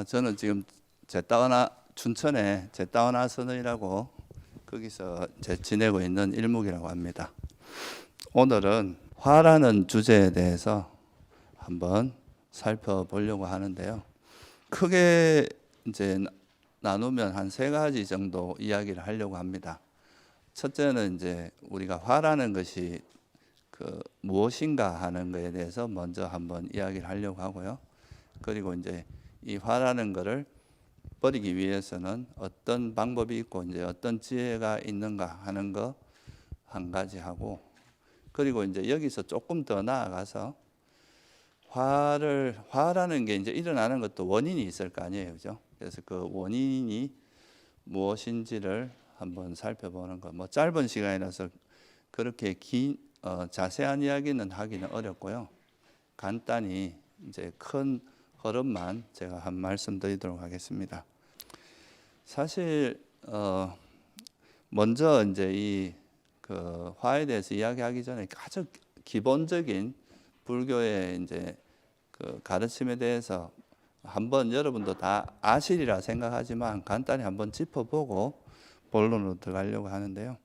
저는 지금 춘천에 제따오나 선언이라고 거기서 지내고 있는 일묵이라고 합니다. 오늘은 화라는 주제에 대해서 한번 살펴보려고 하는데요. 크게 이제 나누면 한 세 가지 정도 이야기를 하려고 합니다. 첫째는 이제 우리가 화라는 것이 무엇인가 하는 것에 대해서 먼저 한번 이야기를 하려고 하고요. 그리고 이제 이 화라는 것을 버리기 위해서는 어떤 방법이 있고 이제 어떤 지혜가 있는가 하는 거 한 가지 하고, 그리고 이제 여기서 조금 더 나아가서 화라는 게 이제 일어나는 것도 원인이 있을 거 아니에요, 그죠? 그래서 그 원인이 무엇인지를 한번 살펴보는 거. 뭐 짧은 시간이라서 그렇게 자세한 이야기는 하기는 어렵고요. 간단히 이제 큰 흐름만 제가 한 말씀 드리도록 하겠습니다. 사실 먼저 이제 이 화에 대해서 이야기하기 전에 가장 기본적인 불교의 이제 가르침에 대해서 한번 여러분도 다 아시리라 생각하지만 간단히 한번 짚어보고 본론으로 들어가려고 하는데요.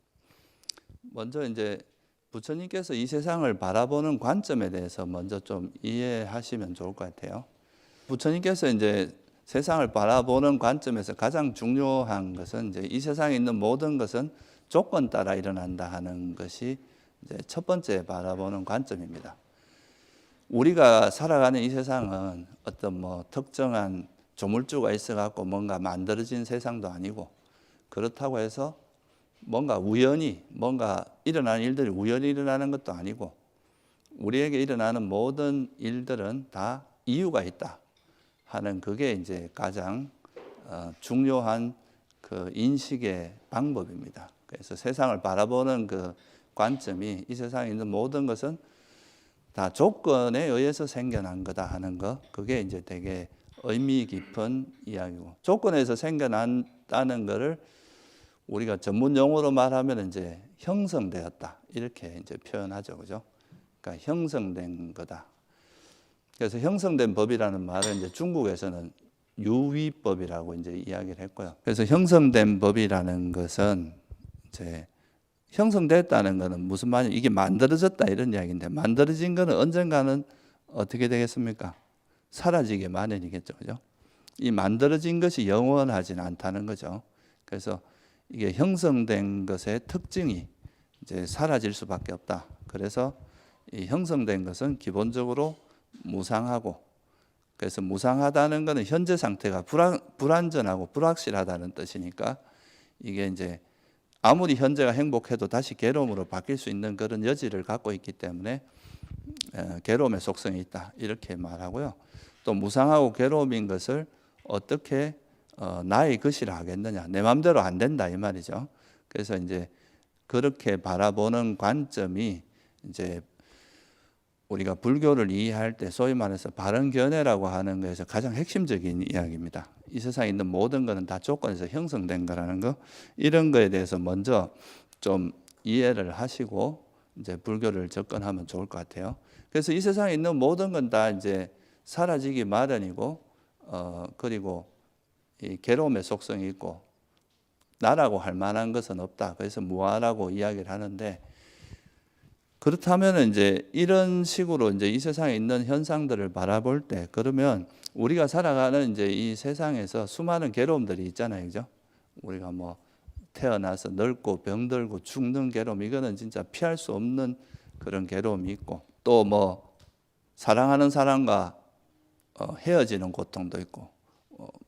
먼저 이제 부처님께서 이 세상을 바라보는 관점에 대해서 먼저 좀 이해하시면 좋을 것 같아요. 부처님께서 이제 세상을 바라보는 관점에서 가장 중요한 것은 이제 이 세상에 있는 모든 것은 조건 따라 일어난다 하는 것이 이제 첫 번째 바라보는 관점입니다. 우리가 살아가는 이 세상은 어떤 뭐 특정한 조물주가 있어갖고 뭔가 만들어진 세상도 아니고, 그렇다고 해서 뭔가 일어나는 일들이 우연히 일어나는 것도 아니고, 우리에게 일어나는 모든 일들은 다 이유가 있다 하는 그게 이제 가장 중요한 인식의 방법입니다. 그래서 세상을 바라보는 그 관점이 이 세상에 있는 모든 것은 다 조건에 의해서 생겨난 거다 하는 거, 그게 이제 되게 의미 깊은 이야기고, 조건에서 생겨난다는 거를 우리가 전문 용어로 말하면 이제 형성되었다 이렇게 이제 표현하죠, 그죠? 그러니까 형성된 거다. 그래서 형성된 법이라는 말은 이제 중국에서는 유위법이라고 이제 이야기를 했고요. 그래서 형성된 법이라는 것은 이제 형성됐다는 것은 무슨 말이냐, 이게 만들어졌다 이런 이야기인데, 만들어진 것은 언젠가는 어떻게 되겠습니까? 사라지게 마련이겠죠, 그죠? 이 만들어진 것이 영원하지는 않다는 거죠. 그래서 이게 형성된 것의 특징이 이제 사라질 수밖에 없다. 그래서 이 형성된 것은 기본적으로 무상하고, 그래서 무상하다는 것은 현재 상태가 불안전하고 불확실하다는 뜻이니까, 이게 이제 아무리 현재가 행복해도 다시 괴로움으로 바뀔 수 있는 그런 여지를 갖고 있기 때문에 괴로움의 속성이 있다 이렇게 말하고요. 또 무상하고 괴로움인 것을 어떻게 나의 것이라 하겠느냐, 내 마음대로 안 된다 이 말이죠. 그래서 이제 그렇게 바라보는 관점이 이제 우리가 불교를 이해할 때 소위 말해서 바른견해라고 하는 것에서 가장 핵심적인 이야기입니다. 이 세상에 있는 모든 것은 다 조건에서 형성된 거라는 거, 이런 거에 대해서 먼저 좀 이해를 하시고 이제 불교를 접근하면 좋을 것 같아요. 그래서 이 세상에 있는 모든 건 다 이제 사라지기 마련이고, 그리고 이 괴로움의 속성이 있고, 나라고 할 만한 것은 없다. 그래서 무아라고 이야기를 하는데, 그렇다면 이제 이런 식으로 이제 이 세상에 있는 현상들을 바라볼 때, 그러면 우리가 살아가는 이제 이 세상에서 수많은 괴로움들이 있잖아요, 그죠? 우리가 뭐 태어나서 늙고 병들고 죽는 괴로움, 이거는 진짜 피할 수 없는 그런 괴로움이 있고, 또 뭐 사랑하는 사람과 헤어지는 고통도 있고,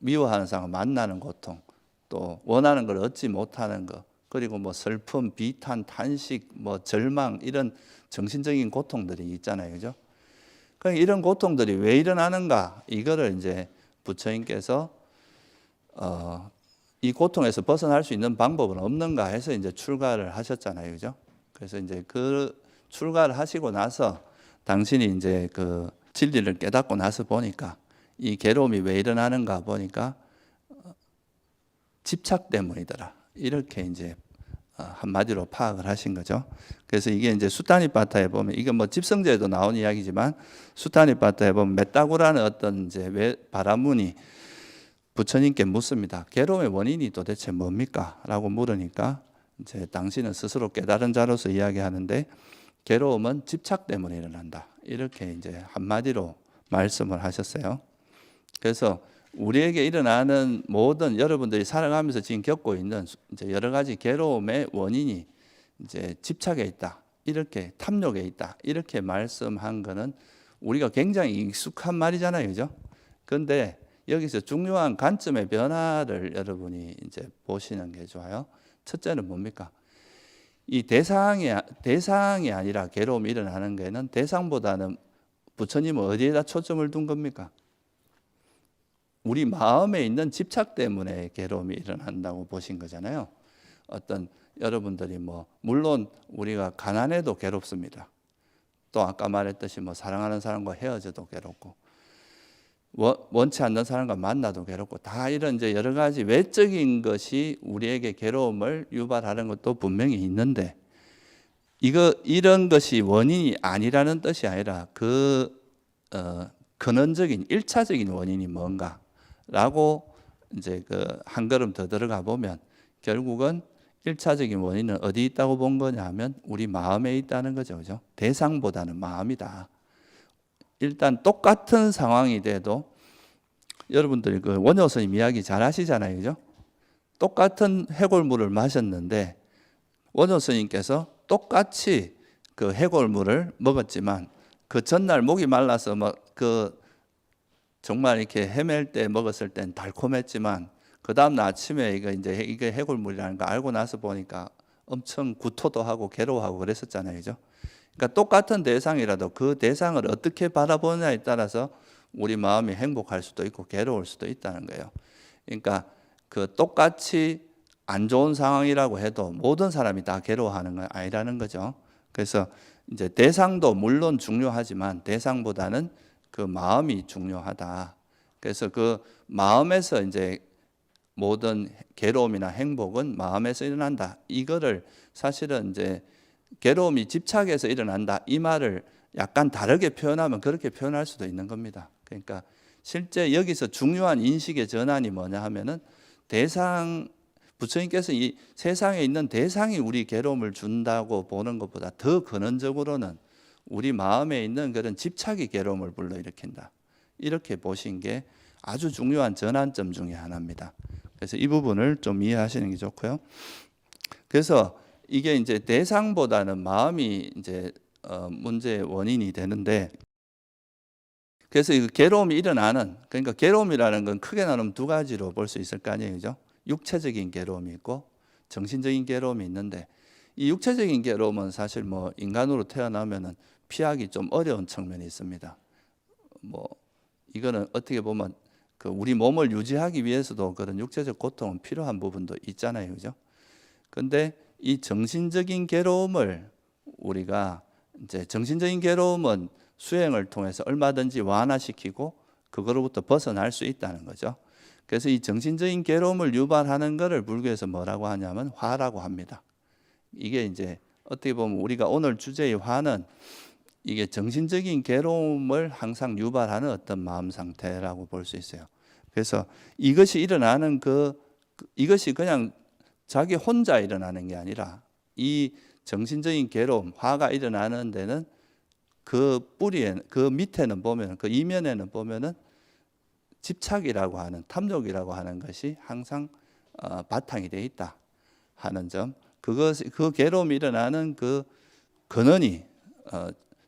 미워하는 사람과 만나는 고통, 또 원하는 걸 얻지 못하는 것, 그리고 뭐 슬픔, 비탄, 탄식, 뭐 절망, 이런 정신적인 고통들이 있잖아요, 그죠? 그러니까 이런 고통들이 왜 일어나는가, 이거를 이제 부처님께서 이 고통에서 벗어날 수 있는 방법은 없는가 해서 이제 출가를 하셨잖아요, 그죠? 그래서 이제 그 출가를 하시고 나서 당신이 이제 그 진리를 깨닫고 나서 보니까 이 괴로움이 왜 일어나는가 보니까 집착 때문이더라, 이렇게 이제 한마디로 파악을 하신 거죠. 그래서 이게 이제 수타니파타에 보면, 이게 뭐 집성제에도 나온 이야기지만, 수타니파타에 보면 메따구라는 어떤 이제 바라문이 부처님께 묻습니다. 괴로움의 원인이 도대체 뭡니까? 라고 물으니까 이제 당신은 스스로 깨달은 자로서 이야기하는데 괴로움은 집착 때문에 일어난다. 이렇게 이제 한마디로 말씀을 하셨어요. 그래서 우리에게 일어나는 모든 여러분들이 살아가면서 지금 겪고 있는 이제 여러 가지 괴로움의 원인이 이제 집착에 있다. 이렇게 탐욕에 있다. 이렇게 말씀한 거는 우리가 굉장히 익숙한 말이잖아요. 그죠? 그런데 여기서 중요한 관점의 변화를 여러분이 이제 보시는 게 좋아요. 첫째는 뭡니까? 이 대상이 아니라 괴로움이 일어나는 게는 대상보다는 부처님은 어디에다 초점을 둔 겁니까? 우리 마음에 있는 집착 때문에 괴로움이 일어난다고 보신 거잖아요. 어떤 여러분들이 물론 우리가 가난해도 괴롭습니다. 또 아까 말했듯이 사랑하는 사람과 헤어져도 괴롭고 원치 않는 사람과 만나도 괴롭고 다 이런 이제 여러 가지 외적인 것이 우리에게 괴로움을 유발하는 것도 분명히 있는데 이런 것이 원인이 아니라는 뜻이 아니라 근원적인 1차적인 원인이 뭔가라고 이제 한 걸음 더 들어가 보면 결국은 1차적인 원인은 어디 있다고 본 거냐 하면 우리 마음에 있다는 거죠. 그죠? 대상보다는 마음이다. 일단 똑같은 상황이 돼도 여러분들이 원효 스님 이야기 잘 하시잖아요. 그죠? 똑같은 해골물을 마셨는데 원효 스님께서 똑같이 그 해골물을 먹었지만 그 전날 목이 말라서 정말 이렇게 헤맬 때 먹었을 땐 달콤했지만 그 다음날 아침에 이게 해골물이라는 거 알고 나서 보니까 엄청 구토도 하고 괴로워하고 그랬었잖아요. 그죠? 그러니까 똑같은 대상이라도 그 대상을 어떻게 바라보느냐에 따라서 우리 마음이 행복할 수도 있고 괴로울 수도 있다는 거예요. 그러니까 똑같이 안 좋은 상황이라고 해도 모든 사람이 다 괴로워하는 건 아니라는 거죠. 그래서 이제 대상도 물론 중요하지만 대상보다는 그 마음이 중요하다. 그래서 그 마음에서 이제 모든 괴로움이나 행복은 마음에서 일어난다. 이거를 사실은 이제 괴로움이 집착에서 일어난다. 이 말을 약간 다르게 표현하면 그렇게 표현할 수도 있는 겁니다. 그러니까 실제 여기서 중요한 인식의 전환이 뭐냐 하면은 부처님께서 이 세상에 있는 대상이 우리 괴로움을 준다고 보는 것보다 더 근원적으로는 우리 마음에 있는 그런 집착이 괴로움을 불러일으킨다. 이렇게 보신 게 아주 중요한 전환점 중에 하나입니다. 그래서 이 부분을 좀 이해하시는 게 좋고요. 그래서 이게 이제 대상보다는 마음이 이제 문제의 원인이 되는데, 그래서 이 괴로움이 일어나는, 그러니까 괴로움이라는 건 크게 나누면 두 가지로 볼 수 있을 거 아니에요, 그죠? 육체적인 괴로움이 있고 정신적인 괴로움이 있는데, 이 육체적인 괴로움은 사실 인간으로 태어나면은 피하기 좀 어려운 측면이 있습니다. 이거는 어떻게 보면 우리 몸을 유지하기 위해서도 그런 육체적 고통은 필요한 부분도 있잖아요, 그죠? 근데 이 정신적인 괴로움을 우리가 이제 정신적인 괴로움은 수행을 통해서 얼마든지 완화시키고 그거로부터 벗어날 수 있다는 거죠. 그래서 이 정신적인 괴로움을 유발하는 것을 불교에서 뭐라고 하냐면 화라고 합니다. 이게 이제 어떻게 보면 우리가 오늘 주제의 화는 이게 정신적인 괴로움을 항상 유발하는 어떤 마음 상태라고 볼 수 있어요. 그래서 이것이 일어나는 이것이 그냥 자기 혼자 일어나는 게 아니라 이 정신적인 괴로움, 화가 일어나는 데는 그 뿌리에, 그 밑에는 보면, 그 이면에는 보면은 집착이라고 하는, 탐욕이라고 하는 것이 항상 바탕이 되어 있다 하는 점. 그 괴로움이 일어나는 그 근원이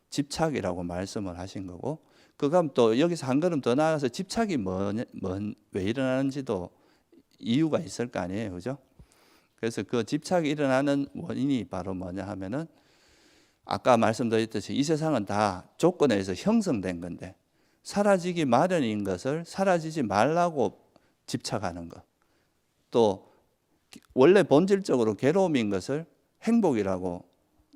집착이라고 말씀을 하신 거고, 그럼 또 여기서 한 걸음 더 나아가서 집착이 왜 일어나는지도 이유가 있을 거 아니에요, 그죠? 그래서 그 집착이 일어나는 원인이 바로 뭐냐 하면은 아까 말씀드렸듯이 이 세상은 다 조건에 의해서 형성된 건데 사라지기 마련인 것을 사라지지 말라고 집착하는 것, 또 원래 본질적으로 괴로움인 것을 행복이라고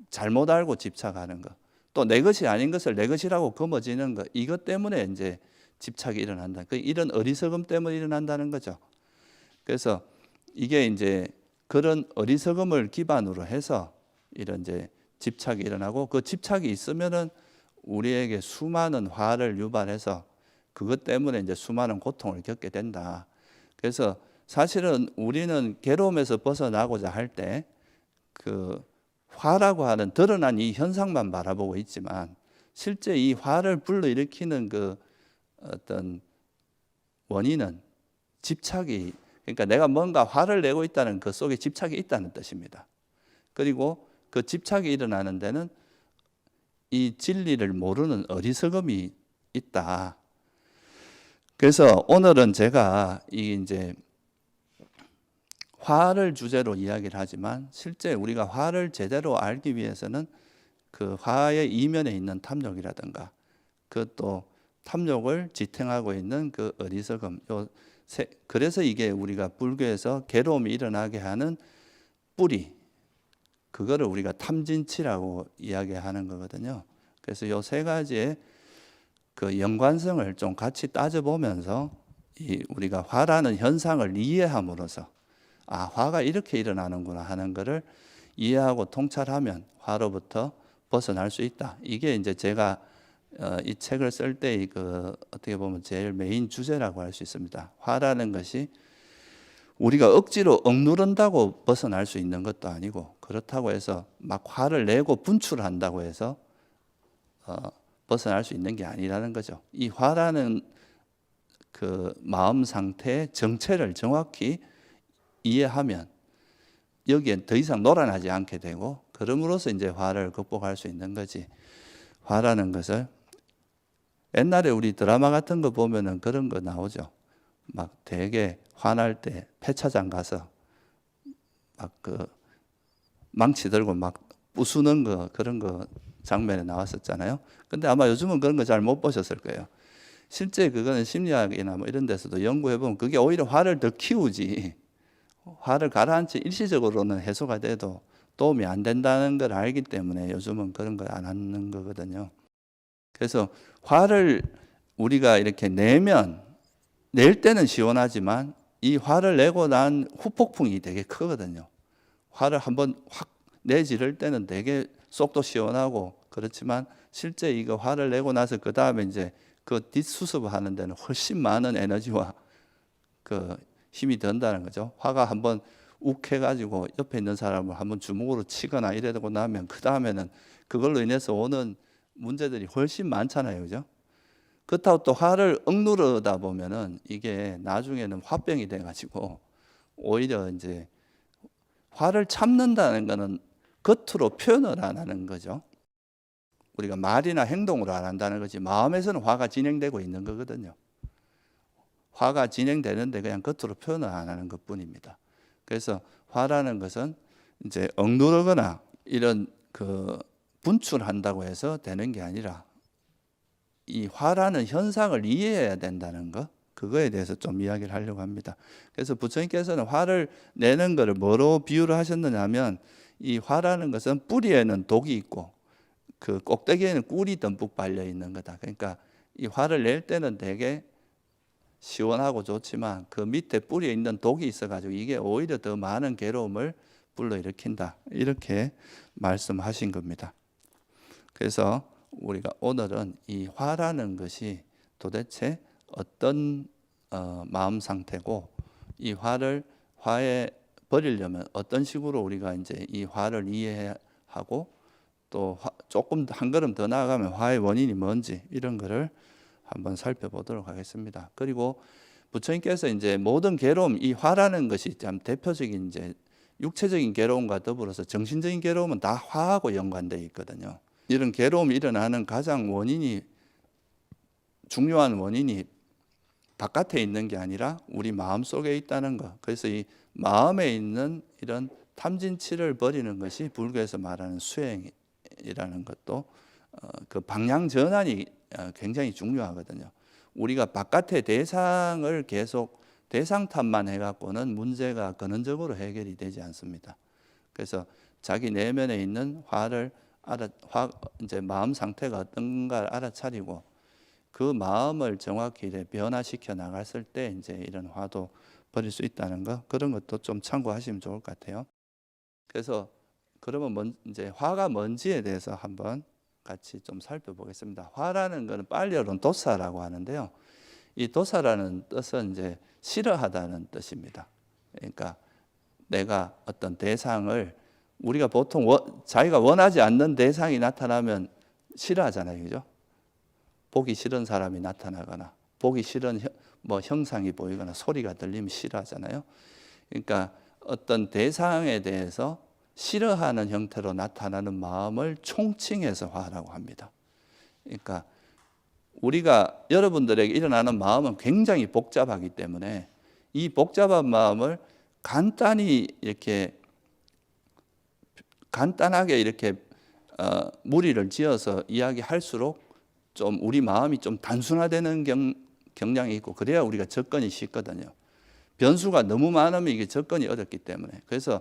잘못 알고 집착하는 것, 또 내 것이 아닌 것을 내 것이라고 거머쥐는 것, 이것 때문에 이제 집착이 일어난다. 이런 어리석음 때문에 일어난다는 거죠. 그래서 이게 이제 그런 어리석음을 기반으로 해서 이런 이제 집착이 일어나고, 그 집착이 있으면은 우리에게 수많은 화를 유발해서 그것 때문에 이제 수많은 고통을 겪게 된다. 그래서 사실은 우리는 괴로움에서 벗어나고자 할 때 그 화라고 하는 드러난 이 현상만 바라보고 있지만 실제 이 화를 불러일으키는 그 어떤 원인은 집착이, 그러니까 내가 뭔가 화를 내고 있다는 그 속에 집착이 있다는 뜻입니다. 그리고 그 집착이 일어나는 데는 이 진리를 모르는 어리석음이 있다. 그래서 오늘은 제가 이제 화를 주제로 이야기를 하지만 실제 우리가 화를 제대로 알기 위해서는 그 화의 이면에 있는 탐욕이라든가 그 또 탐욕을 지탱하고 있는 그 어리석음, 그래서 이게 우리가 불교에서 괴로움이 일어나게 하는 뿌리, 그거를 우리가 탐진치라고 이야기하는 거거든요. 그래서 요 세 가지의 그 연관성을 좀 같이 따져보면서 우리가 화라는 현상을 이해함으로써 화가 이렇게 일어나는구나 하는 것을 이해하고 통찰하면 화로부터 벗어날 수 있다. 이게 이제 제가 이 책을 쓸 때 그 어떻게 보면 제일 메인 주제라고 할 수 있습니다. 화라는 것이 우리가 억지로 억누른다고 벗어날 수 있는 것도 아니고, 그렇다고 해서 막 화를 내고 분출한다고 해서 벗어날 수 있는 게 아니라는 거죠. 이 화라는 그 마음 상태의 정체를 정확히 이해하면 여기엔 더 이상 놀아나지 않게 되고, 그럼으로써 이제 화를 극복할 수 있는 거지. 화라는 것을 옛날에 우리 드라마 같은 거 보면은 그런 거 나오죠. 막 되게 화날 때 폐차장 가서 막 그 망치 들고 막 부수는 거, 그런 거 장면에 나왔었잖아요. 근데 아마 요즘은 그런 거 잘 못 보셨을 거예요. 실제 그거는 심리학이나 뭐 이런 데서도 연구해 보면 그게 오히려 화를 더 키우지, 화를 가라앉히 일시적으로는 해소가 돼도 도움이 안 된다는 걸 알기 때문에 요즘은 그런 걸 안 하는 거거든요. 그래서 화를 우리가 이렇게 낼 때는 시원하지만 이 화를 내고 난 후폭풍이 되게 크거든요. 화를 한번 확 내지를 때는 되게 속도 시원하고 그렇지만 실제 이거 화를 내고 나서 그 다음에 이제 그 뒷수습하는 데는 훨씬 많은 에너지와 그 힘이 든다는 거죠. 화가 한번 욱 해가지고 옆에 있는 사람을 한번 주먹으로 치거나 이러고 나면 그 다음에는 그걸로 인해서 오는 문제들이 훨씬 많잖아요, 그죠? 그렇다고 또 화를 억누르다 보면은 이게 나중에는 화병이 돼가지고 오히려 이제 화를 참는다는 거는 겉으로 표현을 안 하는 거죠. 우리가 말이나 행동으로 안 한다는 거지 마음에서는 화가 진행되고 있는 거거든요. 화가 진행되는데 그냥 겉으로 표현을 안 하는 것뿐입니다. 그래서 화라는 것은 이제 억누르거나 이런 그 분출한다고 해서 되는 게 아니라 이 화라는 현상을 이해해야 된다는 거, 그거에 대해서 좀 이야기를 하려고 합니다. 그래서 부처님께서는 화를 내는 것을 뭐로 비유를 하셨느냐면 이 화라는 것은 뿌리에는 독이 있고 그 꼭대기에는 꿀이 듬뿍 발려 있는 거다. 그러니까 이 화를 낼 때는 되게 시원하고 좋지만 그 밑에 뿌리에 있는 독이 있어가지고 이게 오히려 더 많은 괴로움을 불러일으킨다. 이렇게 말씀하신 겁니다. 그래서 우리가 오늘은 이 화라는 것이 도대체 어떤 마음 상태고 이 화에 버리려면 어떤 식으로 우리가 이제 이 화를 이해하고 또 조금 한 걸음 더 나아가면 화의 원인이 뭔지 이런 거를 한번 살펴보도록 하겠습니다. 그리고 부처님께서 이제 모든 괴로움, 이 화라는 것이 참 대표적인 이제 육체적인 괴로움과 더불어서 정신적인 괴로움은 다 화하고 연관되어 있거든요. 이런 괴로움이 일어나는 가장 중요한 원인이 바깥에 있는 게 아니라 우리 마음 속에 있다는 것. 그래서 이 마음에 있는 이런 탐진치를 버리는 것이 불교에서 말하는 수행이라는 것도 그 방향 전환이 굉장히 중요하거든요. 우리가 바깥의 대상을 계속 대상 탓만 해갖고는 문제가 근원적으로 해결이 되지 않습니다. 그래서 자기 내면에 있는 이제 마음 상태가 어떤가를 알아차리고 그 마음을 정확히 이제 변화시켜 나갔을 때 이제 이런 화도 버릴 수 있다는 거, 그런 것도 좀 참고하시면 좋을 것 같아요. 그래서 그러면 이제 화가 뭔지에 대해서 한번 같이 좀 살펴보겠습니다. 화라는 것은 빨리어로는 도사라고 하는데요. 이 도사라는 뜻은 이제 싫어하다는 뜻입니다. 그러니까 내가 어떤 대상을 우리가 보통 자기가 원하지 않는 대상이 나타나면 싫어하잖아요, 그죠? 보기 싫은 사람이 나타나거나 보기 싫은 뭐 형상이 보이거나 소리가 들리면 싫어하잖아요. 그러니까 어떤 대상에 대해서 싫어하는 형태로 나타나는 마음을 총칭해서 화라고 합니다. 그러니까 우리가 여러분들에게 일어나는 마음은 굉장히 복잡하기 때문에 이 복잡한 마음을 간단하게 이렇게 무리를 지어서 이야기할수록 좀 우리 마음이 좀 단순화되는 경향이 있고 그래야 우리가 접근이 쉽거든요. 변수가 너무 많으면 이게 접근이 어렵기 때문에. 그래서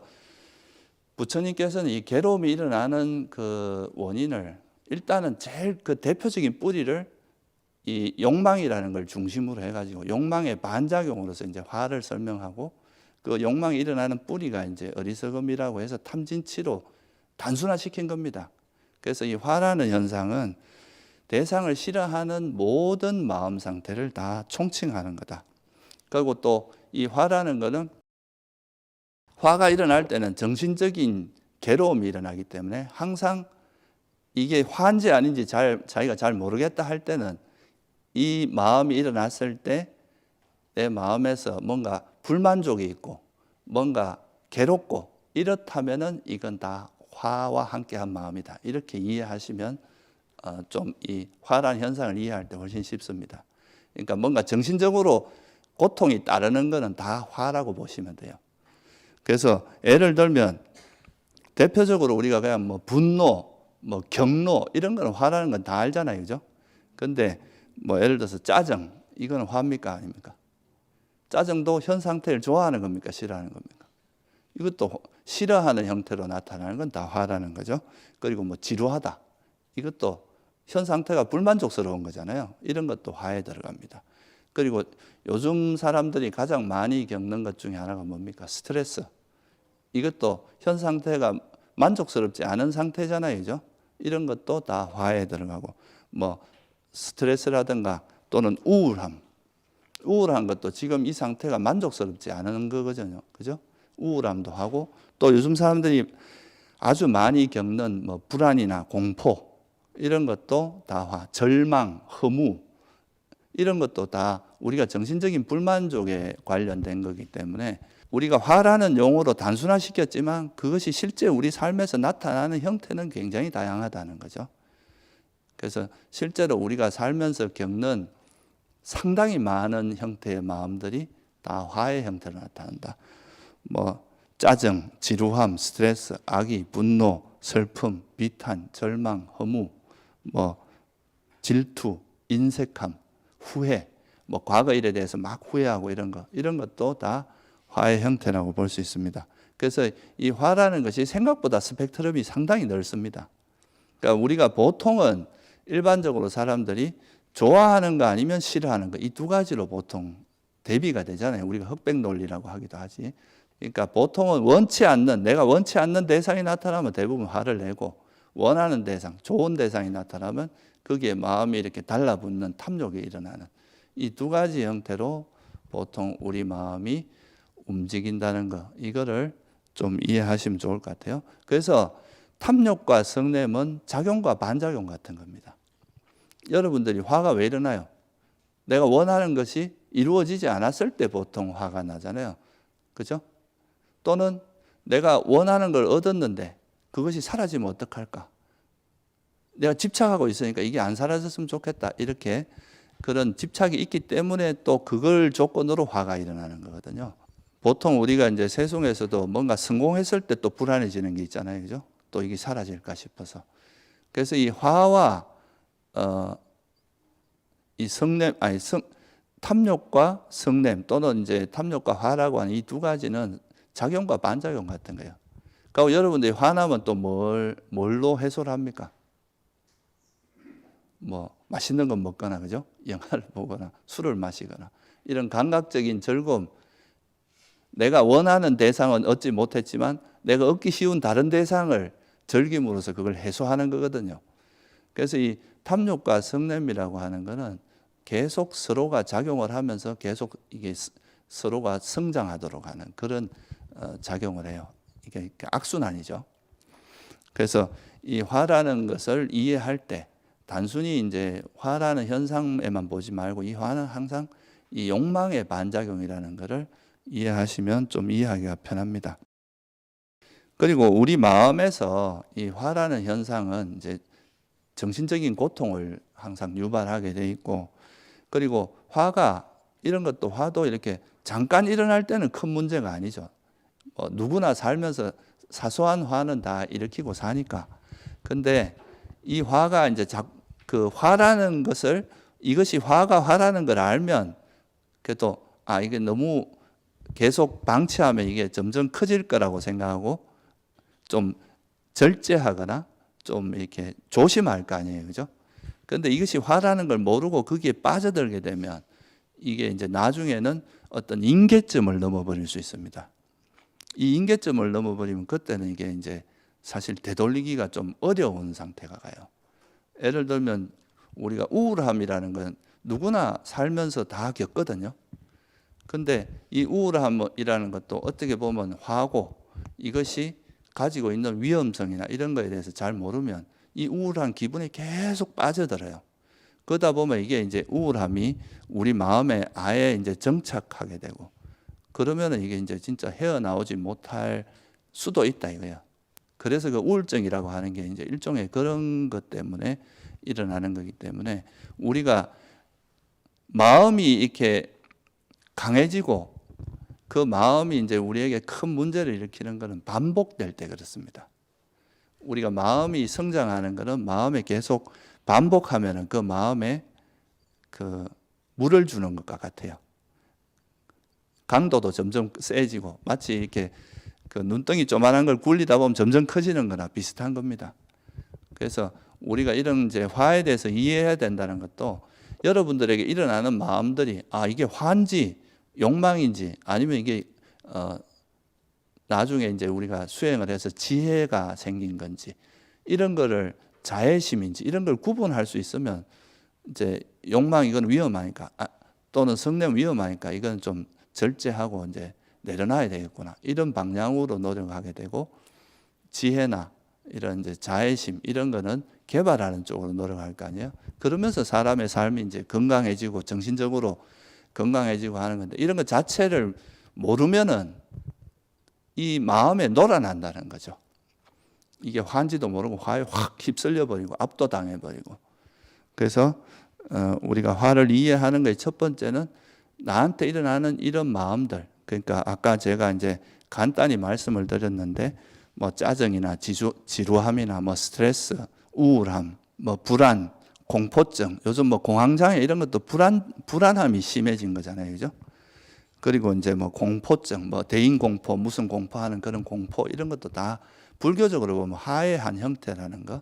부처님께서는 이 괴로움이 일어나는 그 원인을 일단은 제일 그 대표적인 뿌리를 이 욕망이라는 걸 중심으로 해가지고 욕망의 반작용으로서 이제 화를 설명하고 그 욕망이 일어나는 뿌리가 이제 어리석음이라고 해서 탐진치로 단순화시킨 겁니다. 그래서 이 화라는 현상은 대상을 싫어하는 모든 마음 상태를 다 총칭하는 거다. 그리고 또 이 화라는 거는 화가 일어날 때는 정신적인 괴로움이 일어나기 때문에 항상 이게 화인지 아닌지 자기가 잘 모르겠다 할 때는 이 마음이 일어났을 때 내 마음에서 뭔가 불만족이 있고 뭔가 괴롭고 이렇다면은 이건 다 화와 함께한 마음이다. 이렇게 이해하시면 좀 이 화라는 현상을 이해할 때 훨씬 쉽습니다. 그러니까 뭔가 정신적으로 고통이 따르는 것은 다 화라고 보시면 돼요. 그래서 예를 들면 대표적으로 우리가 그냥 뭐 분노, 뭐 경로 이런 거는 화라는 건 다 알잖아요, 그죠? 근데 뭐 예를 들어서 짜증, 이거는 화입니까 아닙니까? 짜증도 현 상태를 좋아하는 겁니까 싫어하는 겁니까? 이것도 싫어하는 형태로 나타나는 건 다 화라는 거죠. 그리고 뭐 지루하다, 이것도 현 상태가 불만족스러운 거잖아요. 이런 것도 화에 들어갑니다. 그리고 요즘 사람들이 가장 많이 겪는 것 중에 하나가 뭡니까? 스트레스. 이것도 현 상태가 만족스럽지 않은 상태잖아요, 그죠? 이런 것도 다 화에 들어가고, 뭐 스트레스라든가 또는 우울한 것도 지금 이 상태가 만족스럽지 않은 거거든요, 그죠? 우울함도 하고, 또 요즘 사람들이 아주 많이 겪는 뭐 불안이나 공포 이런 것도 다 화, 절망, 허무 이런 것도 다 우리가 정신적인 불만족에 관련된 거기 때문에 우리가 화라는 용어로 단순화시켰지만 그것이 실제 우리 삶에서 나타나는 형태는 굉장히 다양하다는 거죠. 그래서 실제로 우리가 살면서 겪는 상당히 많은 형태의 마음들이 다 화의 형태로 나타난다. 뭐 짜증, 지루함, 스트레스, 악의, 분노, 슬픔, 비탄, 절망, 허무, 뭐 질투, 인색함, 후회, 뭐 과거 일에 대해서 막 후회하고 이런 것도 다 화의 형태라고 볼 수 있습니다. 그래서 이 화라는 것이 생각보다 스펙트럼이 상당히 넓습니다. 그러니까 우리가 보통은 일반적으로 사람들이 좋아하는 거 아니면 싫어하는 거 이 두 가지로 보통 대비가 되잖아요. 우리가 흑백 논리라고 하기도 하지. 그러니까 보통은 내가 원치 않는 대상이 나타나면 대부분 화를 내고 원하는 대상, 좋은 대상이 나타나면 거기에 마음이 이렇게 달라붙는 탐욕이 일어나는 이 두 가지 형태로 보통 우리 마음이 움직인다는 거, 이거를 좀 이해하시면 좋을 것 같아요. 그래서 탐욕과 성냄은 작용과 반작용 같은 겁니다. 여러분들이 화가 왜 일어나요? 내가 원하는 것이 이루어지지 않았을 때 보통 화가 나잖아요. 그죠? 또는 내가 원하는 걸 얻었는데 그것이 사라지면 어떡할까? 내가 집착하고 있으니까 이게 안 사라졌으면 좋겠다. 이렇게 그런 집착이 있기 때문에 또 그걸 조건으로 화가 일어나는 거거든요. 보통 우리가 이제 세속에서도 뭔가 성공했을 때 또 불안해지는 게 있잖아요. 그죠? 또 이게 사라질까 싶어서. 그래서 이 화와 이 탐욕과 성냄 또는 이제 탐욕과 화라고 하는 이 두 가지는 작용과 반작용 같은 거예요. 그러니까 여러분들이 화나면 또 뭘로 해소를 합니까? 뭐 맛있는 거 먹거나, 그죠? 영화를 보거나 술을 마시거나 이런 감각적인 즐거움, 내가 원하는 대상은 얻지 못했지만 내가 얻기 쉬운 다른 대상을 즐김으로써 그걸 해소하는 거거든요. 그래서 이 탐욕과 성냄이라고 하는 거는 계속 서로가 작용을 하면서 계속 이게 서로가 성장하도록 하는 그런 작용을 해요. 이게 악순환이죠. 그래서 이 화라는 것을 이해할 때 단순히 이제 화라는 현상에만 보지 말고 이 화는 항상 이 욕망의 반작용이라는 것을 이해하시면 좀 이해하기가 편합니다. 그리고 우리 마음에서 이 화라는 현상은 이제 정신적인 고통을 항상 유발하게 돼 있고, 그리고 화가 이런 것도 화도 이렇게 잠깐 일어날 때는 큰 문제가 아니죠. 누구나 살면서 사소한 화는 다 일으키고 사니까. 근데 이 화가 이제 그 화라는 것을, 이것이 화가 화라는 걸 알면 그래도 이게 너무 계속 방치하면 이게 점점 커질 거라고 생각하고 좀 절제하거나 좀 이렇게 조심할 거 아니에요. 그죠? 근데 이것이 화라는 걸 모르고 거기에 빠져들게 되면 이게 이제 나중에는 어떤 임계점을 넘어버릴 수 있습니다. 이 임계점을 넘어버리면 그때는 이게 이제 사실 되돌리기가 좀 어려운 상태가 가요. 예를 들면 우리가 우울함이라는 건 누구나 살면서 다 겪거든요. 근데 이 우울함이라는 것도 어떻게 보면 화고, 이것이 가지고 있는 위험성이나 이런 거에 대해서 잘 모르면 이 우울한 기분에 계속 빠져들어요. 그러다 보면 이게 이제 우울함이 우리 마음에 아예 이제 정착하게 되고, 그러면은 이게 이제 진짜 헤어나오지 못할 수도 있다 이거예요. 그래서 그 우울증이라고 하는 게 이제 일종의 그런 것 때문에 일어나는 거기 때문에, 우리가 마음이 이렇게 강해지고 그 마음이 이제 우리에게 큰 문제를 일으키는 것은 반복될 때 그렇습니다. 우리가 마음이 성장하는 것은 마음에 계속 반복하면은 그 마음에 그 물을 주는 것과 같아요. 강도도 점점 세지고, 마치 이렇게 그 눈덩이 조만한 걸 굴리다 보면 점점 커지는 거나 비슷한 겁니다. 그래서 우리가 이런 이제 화에 대해서 이해해야 된다는 것도, 여러분들에게 일어나는 마음들이 이게 화인지 욕망인지 아니면 이게 나중에 이제 우리가 수행을 해서 지혜가 생긴 건지, 이런 거를 자애심인지 이런 걸 구분할 수 있으면 이제 욕망 이건 위험하니까 또는 성냄 위험하니까 이건 좀 절제하고 이제 내려놔야 되겠구나, 이런 방향으로 노력하게 되고, 지혜나 이런 이제 자애심 이런 거는 개발하는 쪽으로 노력할 거 아니에요. 그러면서 사람의 삶이 이제 건강해지고 정신적으로 건강해지고 하는 건데, 이런 것 자체를 모르면은 이 마음에 놀아난다는 거죠. 이게 화인지도 모르고 화에 확 휩쓸려 버리고 압도당해 버리고. 그래서 우리가 화를 이해하는 것의 첫 번째는 나한테 일어나는 이런 마음들, 그러니까 아까 제가 이제 간단히 말씀을 드렸는데, 뭐 짜증이나 지루함이나 뭐 스트레스, 우울함, 뭐 불안, 공포증, 요즘 뭐 공황장애 이런 것도 불안함이 심해진 거잖아요. 그죠? 그리고 이제 뭐 공포증, 뭐 대인 공포, 무슨 공포하는 그런 공포, 이런 것도 다 불교적으로 보면 화의 한 형태라는 거.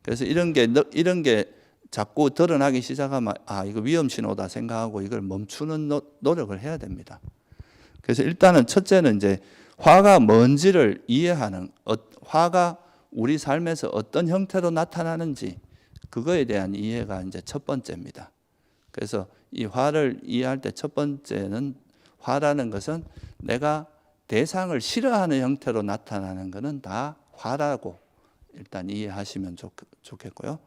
그래서 이런 게 자꾸 드러나기 시작하면 이거 위험 신호다 생각하고 이걸 멈추는 노력을 해야 됩니다. 그래서 일단은 첫째는 이제 화가 뭔지를 이해하는, 화가 우리 삶에서 어떤 형태로 나타나는지 그거에 대한 이해가 이제 첫 번째입니다. 그래서 이 화를 이해할 때 첫 번째는, 화라는 것은 내가 대상을 싫어하는 형태로 나타나는 것은 다 화라고 일단 이해하시면 좋겠고요.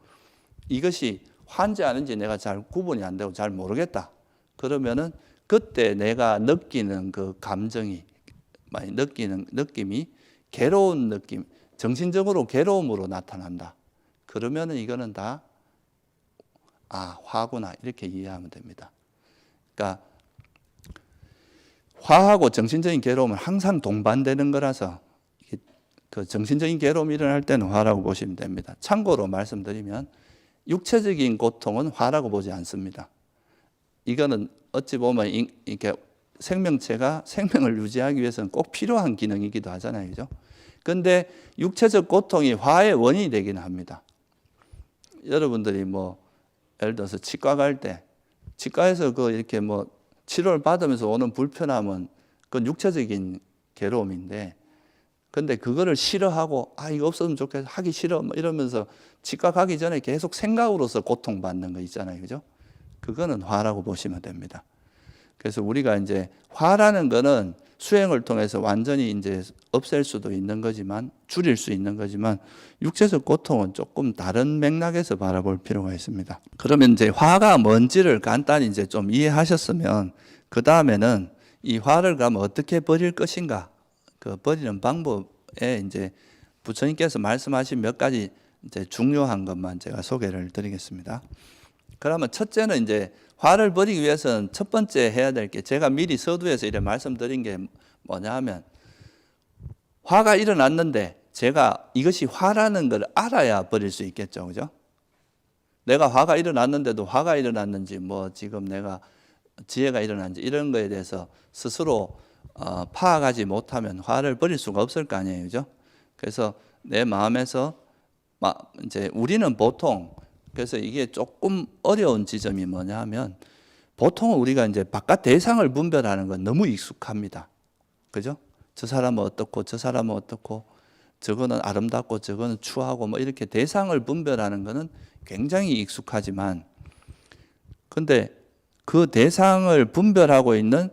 이것이 화인지 아닌지 내가 잘 구분이 안 되고 잘 모르겠다. 그러면은 그때 내가 느끼는 그 감정이, 느끼는 느낌이 괴로운 느낌, 정신적으로 괴로움으로 나타난다. 그러면은 이거는 다 화구나 이렇게 이해하면 됩니다. 그러니까 화하고 정신적인 괴로움은 항상 동반되는 거라서 그 정신적인 괴로움이 일어날 때는 화라고 보시면 됩니다. 참고로 말씀드리면 육체적인 고통은 화라고 보지 않습니다. 이거는 어찌 보면 이렇게 생명체가 생명을 유지하기 위해서는 꼭 필요한 기능이기도 하잖아요. 그죠? 근데 육체적 고통이 화의 원인이 되기는 합니다. 여러분들이 뭐 예를 들어서 치과 갈 때 치과에서 이렇게 뭐 치료를 받으면서 오는 불편함은 그건 육체적인 괴로움인데, 근데 그거를 싫어하고 이거 없었으면 좋겠어, 하기 싫어 이러면서 치과 가기 전에 계속 생각으로서 고통받는 거 있잖아요. 그죠? 그거는 화라고 보시면 됩니다. 그래서 우리가 이제 화라는 거는 수행을 통해서 완전히 이제 없앨 수도 있는 거지만, 줄일 수 있는 거지만, 육체적 고통은 조금 다른 맥락에서 바라볼 필요가 있습니다. 그러면 이제 화가 뭔지를 간단히 이제 좀 이해하셨으면, 그 다음에는 이 화를 그럼 어떻게 버릴 것인가, 그 버리는 방법에 이제 부처님께서 말씀하신 몇 가지 이제 중요한 것만 제가 소개를 드리겠습니다. 그러면 첫째는 이제 화를 버리기 위해서는 첫 번째 해야 될 게, 제가 미리 서두에서 이렇게 말씀드린 게 뭐냐 하면, 화가 일어났는데 제가 이것이 화라는 걸 알아야 버릴 수 있겠죠. 그죠? 내가 화가 일어났는데도 화가 일어났는지, 뭐 지금 내가 지혜가 일어났는지 이런 거에 대해서 스스로 파악하지 못하면 화를 버릴 수가 없을 거 아니에요. 그죠? 그래서 내 마음에서 이제 우리는 보통, 그래서 이게 조금 어려운 지점이 뭐냐 하면, 보통 우리가 이제 바깥 대상을 분별하는 건 너무 익숙합니다. 그죠? 저 사람은 어떻고, 저 사람은 어떻고, 저거는 아름답고, 저거는 추하고, 뭐 이렇게 대상을 분별하는 거는 굉장히 익숙하지만, 근데 그 대상을 분별하고 있는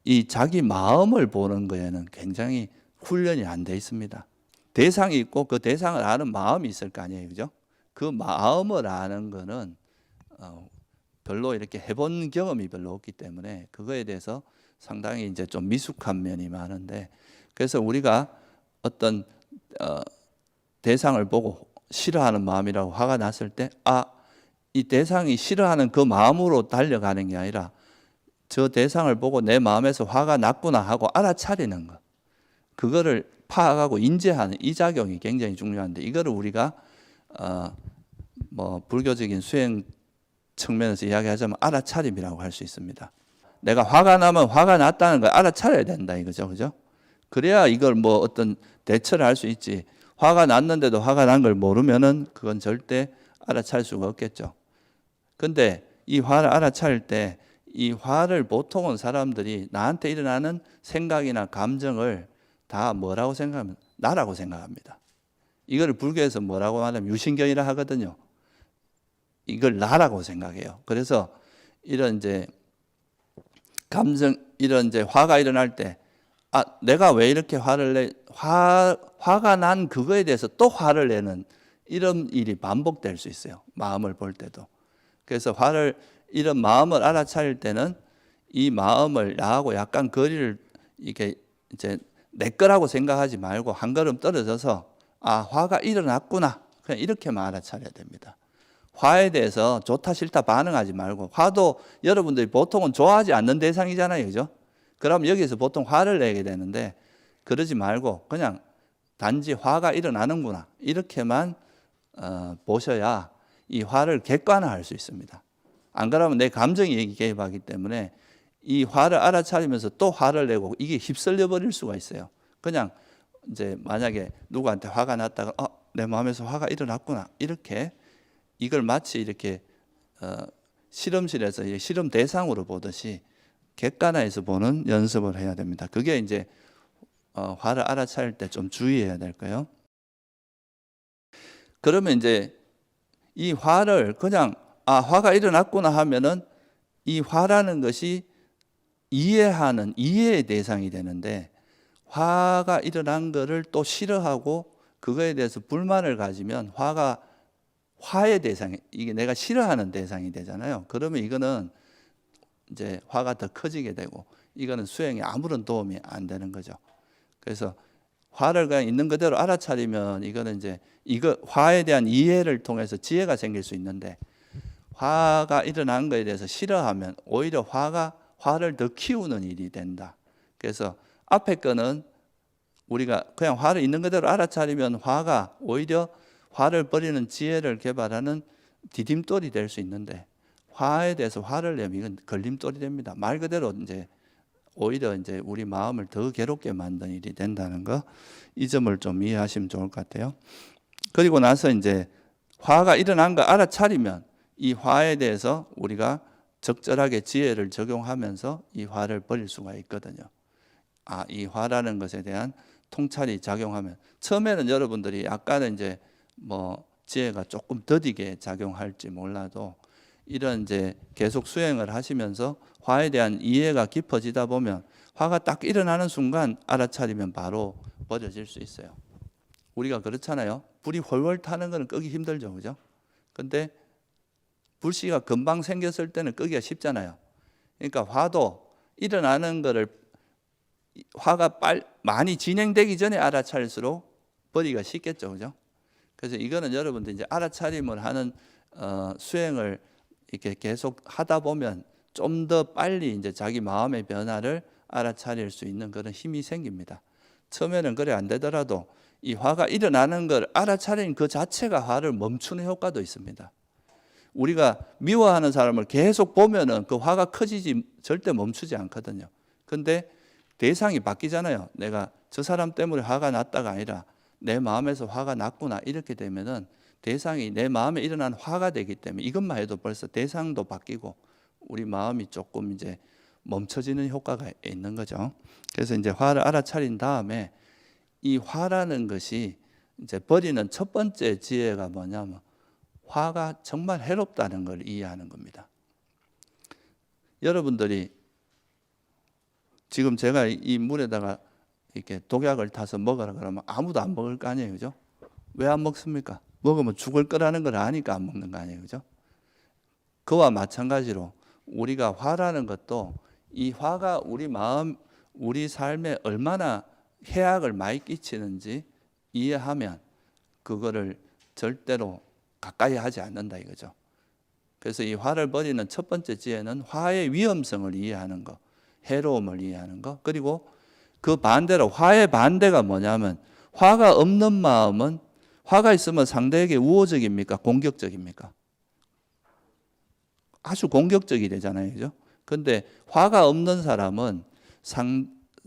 이 자기 마음을 보는 거에는 굉장히 훈련이 안 돼 있습니다. 대상이 있고 그 대상을 아는 마음이 있을 거 아니에요. 그죠? 그 마음을 아는 거는 별로 이렇게 해본 경험이 별로 없기 때문에 그거에 대해서 상당히 이제 좀 미숙한 면이 많은데, 그래서 우리가 어떤 대상을 보고 싫어하는 마음이라고 화가 났을 때, 이 대상이 싫어하는 그 마음으로 달려가는 게 아니라 저 대상을 보고 내 마음에서 화가 났구나 하고 알아차리는 것, 그거를 파악하고 인지하는 이 작용이 굉장히 중요한데, 이거를 우리가 뭐 불교적인 수행 측면에서 이야기하자면 알아차림이라고 할 수 있습니다. 내가 화가 나면 화가 났다는 걸 알아차려야 된다 이거죠. 그죠? 그래야 이걸 뭐 어떤 대처를 할 수 있지, 화가 났는데도 화가 난 걸 모르면은 그건 절대 알아차릴 수가 없겠죠. 근데 이 화를 알아차릴 때, 이 화를 보통은 사람들이 나한테 일어나는 생각이나 감정을 다 뭐라고 생각하면 나라고 생각합니다. 이걸 불교에서 뭐라고 하냐면 유신경이라 하거든요. 이걸 나라고 생각해요. 그래서 이런 이제 감정, 이런 이제 화가 일어날 때, 내가 왜 이렇게 화를 내? 화가 난 그거에 대해서 또 화를 내는 이런 일이 반복될 수 있어요. 마음을 볼 때도. 그래서 이런 마음을 알아차릴 때는 이 마음을 나하고 약간 거리를 이렇게 이제 내 거라고 생각하지 말고 한 걸음 떨어져서, 화가 일어났구나, 그냥 이렇게만 알아차려야 됩니다. 화에 대해서 좋다 싫다 반응하지 말고, 화도 여러분들이 보통은 좋아하지 않는 대상이잖아요. 그죠? 그럼 여기서 보통 화를 내게 되는데, 그러지 말고 그냥 단지 화가 일어나는구나 이렇게만 보셔야 이 화를 객관화할 수 있습니다. 안 그러면 내 감정이 개입하기 때문에 이 화를 알아차리면서 또 화를 내고 이게 휩쓸려 버릴 수가 있어요. 그냥 이제 만약에 누구한테 화가 났다가 내 마음에서 화가 일어났구나, 이렇게 이걸 마치 이렇게 실험실에서 실험 대상으로 보듯이 객관화해서 보는 연습을 해야 됩니다. 그게 이제 화를 알아차릴 때 좀 주의해야 될 거예요. 그러면 이제 이 화를 그냥 화가 일어났구나 하면은 이 화라는 것이 이해하는 이해의 대상이 되는데, 화가 일어난 거를 또 싫어하고 그거에 대해서 불만을 가지면 화의 대상이, 이게 내가 싫어하는 대상이 되잖아요. 그러면 이거는 이제 화가 더 커지게 되고, 이거는 수행에 아무런 도움이 안 되는 거죠. 그래서 화를 그냥 있는 그대로 알아차리면 이거는 이제 화에 대한 이해를 통해서 지혜가 생길 수 있는데, 화가 일어난 거에 대해서 싫어하면 오히려 화를 더 키우는 일이 된다. 그래서 앞에 거는 우리가 그냥 화를 있는 그대로 알아차리면 화가 오히려 화를 버리는 지혜를 개발하는 디딤돌이 될 수 있는데, 화에 대해서 화를 내면 이건 걸림돌이 됩니다. 말 그대로 이제 오히려 이제 우리 마음을 더 괴롭게 만드는 일이 된다는 거, 이 점을 좀 이해하시면 좋을 것 같아요. 그리고 나서 이제 화가 일어난 거 알아차리면 이 화에 대해서 우리가 적절하게 지혜를 적용하면서 이 화를 버릴 수가 있거든요. 이 화라는 것에 대한 통찰이 작용하면, 처음에는 여러분들이 약간은 이제 뭐 지혜가 조금 더디게 작용할지 몰라도, 이런 이제 계속 수행을 하시면서 화에 대한 이해가 깊어지다 보면 화가 딱 일어나는 순간 알아차리면 바로 버려질 수 있어요. 우리가 그렇잖아요. 불이 훨훨 타는 거는 끄기 힘들죠, 그죠? 근데 불씨가 금방 생겼을 때는 끄기가 쉽잖아요. 그러니까 화도 일어나는 거를 화가 많이 진행되기 전에 알아차릴수록 버리기가 쉽겠죠, 그죠? 그래서 이거는 여러분들 이제 알아차림을 하는 수행을 이렇게 계속 하다 보면 좀 더 빨리 이제 자기 마음의 변화를 알아차릴 수 있는 그런 힘이 생깁니다. 처음에는 그래 안 되더라도 이 화가 일어나는 걸 알아차리는 그 자체가 화를 멈추는 효과도 있습니다. 우리가 미워하는 사람을 계속 보면은 그 화가 커지지 절대 멈추지 않거든요. 근데 대상이 바뀌잖아요. 내가 저 사람 때문에 화가 났다가 아니라 내 마음에서 화가 났구나 이렇게 되면은 대상이 내 마음에 일어난 화가 되기 때문에 이것만 해도 벌써 대상도 바뀌고 우리 마음이 조금 이제 멈춰지는 효과가 있는 거죠. 그래서 이제 화를 알아차린 다음에 이 화라는 것이 이제 버리는 첫 번째 지혜가 뭐냐면 화가 정말 해롭다는 걸 이해하는 겁니다. 여러분들이 지금 제가 이 물에다가 이렇게 독약을 타서 먹으라 그러면 아무도 안 먹을 거 아니에요, 그죠? 왜 안 먹습니까? 먹으면 죽을 거라는 걸 아니까 안 먹는 거 아니에요, 그죠? 그와 마찬가지로 우리가 화라는 것도 이 화가 우리 마음, 우리 삶에 얼마나 해악을 많이 끼치는지 이해하면 그거를 절대로 가까이 하지 않는다 이거죠. 그래서 이 화를 버리는 첫 번째 지혜는 화의 위험성을 이해하는 거, 해로움을 이해하는 거. 그리고 그 반대로 화의 반대가 뭐냐면 화가 없는 마음은 화가 있으면 상대에게 우호적입니까? 공격적입니까? 아주 공격적이 되잖아요. 그죠? 근데 화가 없는 사람은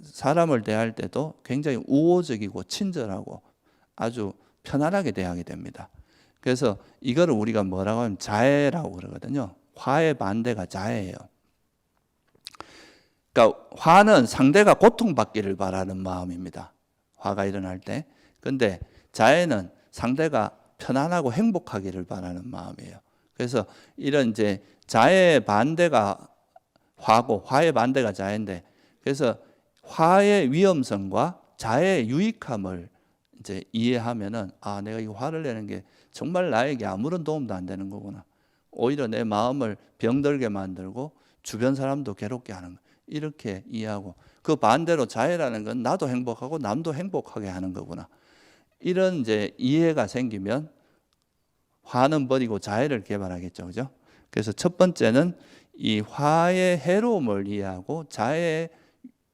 사람을 대할 때도 굉장히 우호적이고 친절하고 아주 편안하게 대하게 됩니다. 그래서 이거를 우리가 뭐라고 하면 자애라고 그러거든요. 화의 반대가 자애예요. 그러니까 화는 상대가 고통받기를 바라는 마음입니다. 화가 일어날 때. 근데 자애는 상대가 편안하고 행복하기를 바라는 마음이에요. 그래서 이런 이제 자애의 반대가 화고 화의 반대가 자애인데 그래서 화의 위험성과 자애의 유익함을 이제 이해하면은 아, 내가 이 화를 내는 게 정말 나에게 아무런 도움도 안 되는 거구나. 오히려 내 마음을 병들게 만들고 주변 사람도 괴롭게 하는 거. 이렇게 이해하고 그 반대로 자애라는 건 나도 행복하고 남도 행복하게 하는 거구나. 이런 이제 이해가 생기면 화는 버리고 자애를 개발하겠죠. 그죠? 그래서 첫 번째는 이 화의 해로움을 이해하고 자애의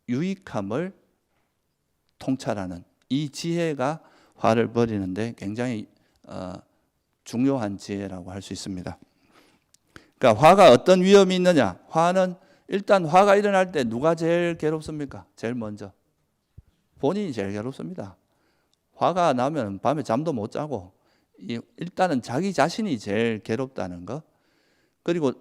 유익함을 통찰하는 이 지혜가 화를 버리는데 굉장히 중요한 지혜라고 할 수 있습니다. 그러니까 화가 어떤 위험이 있느냐? 화는 일단 화가 일어날 때 누가 제일 괴롭습니까? 제일 먼저 본인이 제일 괴롭습니다. 화가 나면 밤에 잠도 못 자고 일단은 자기 자신이 제일 괴롭다는 거. 그리고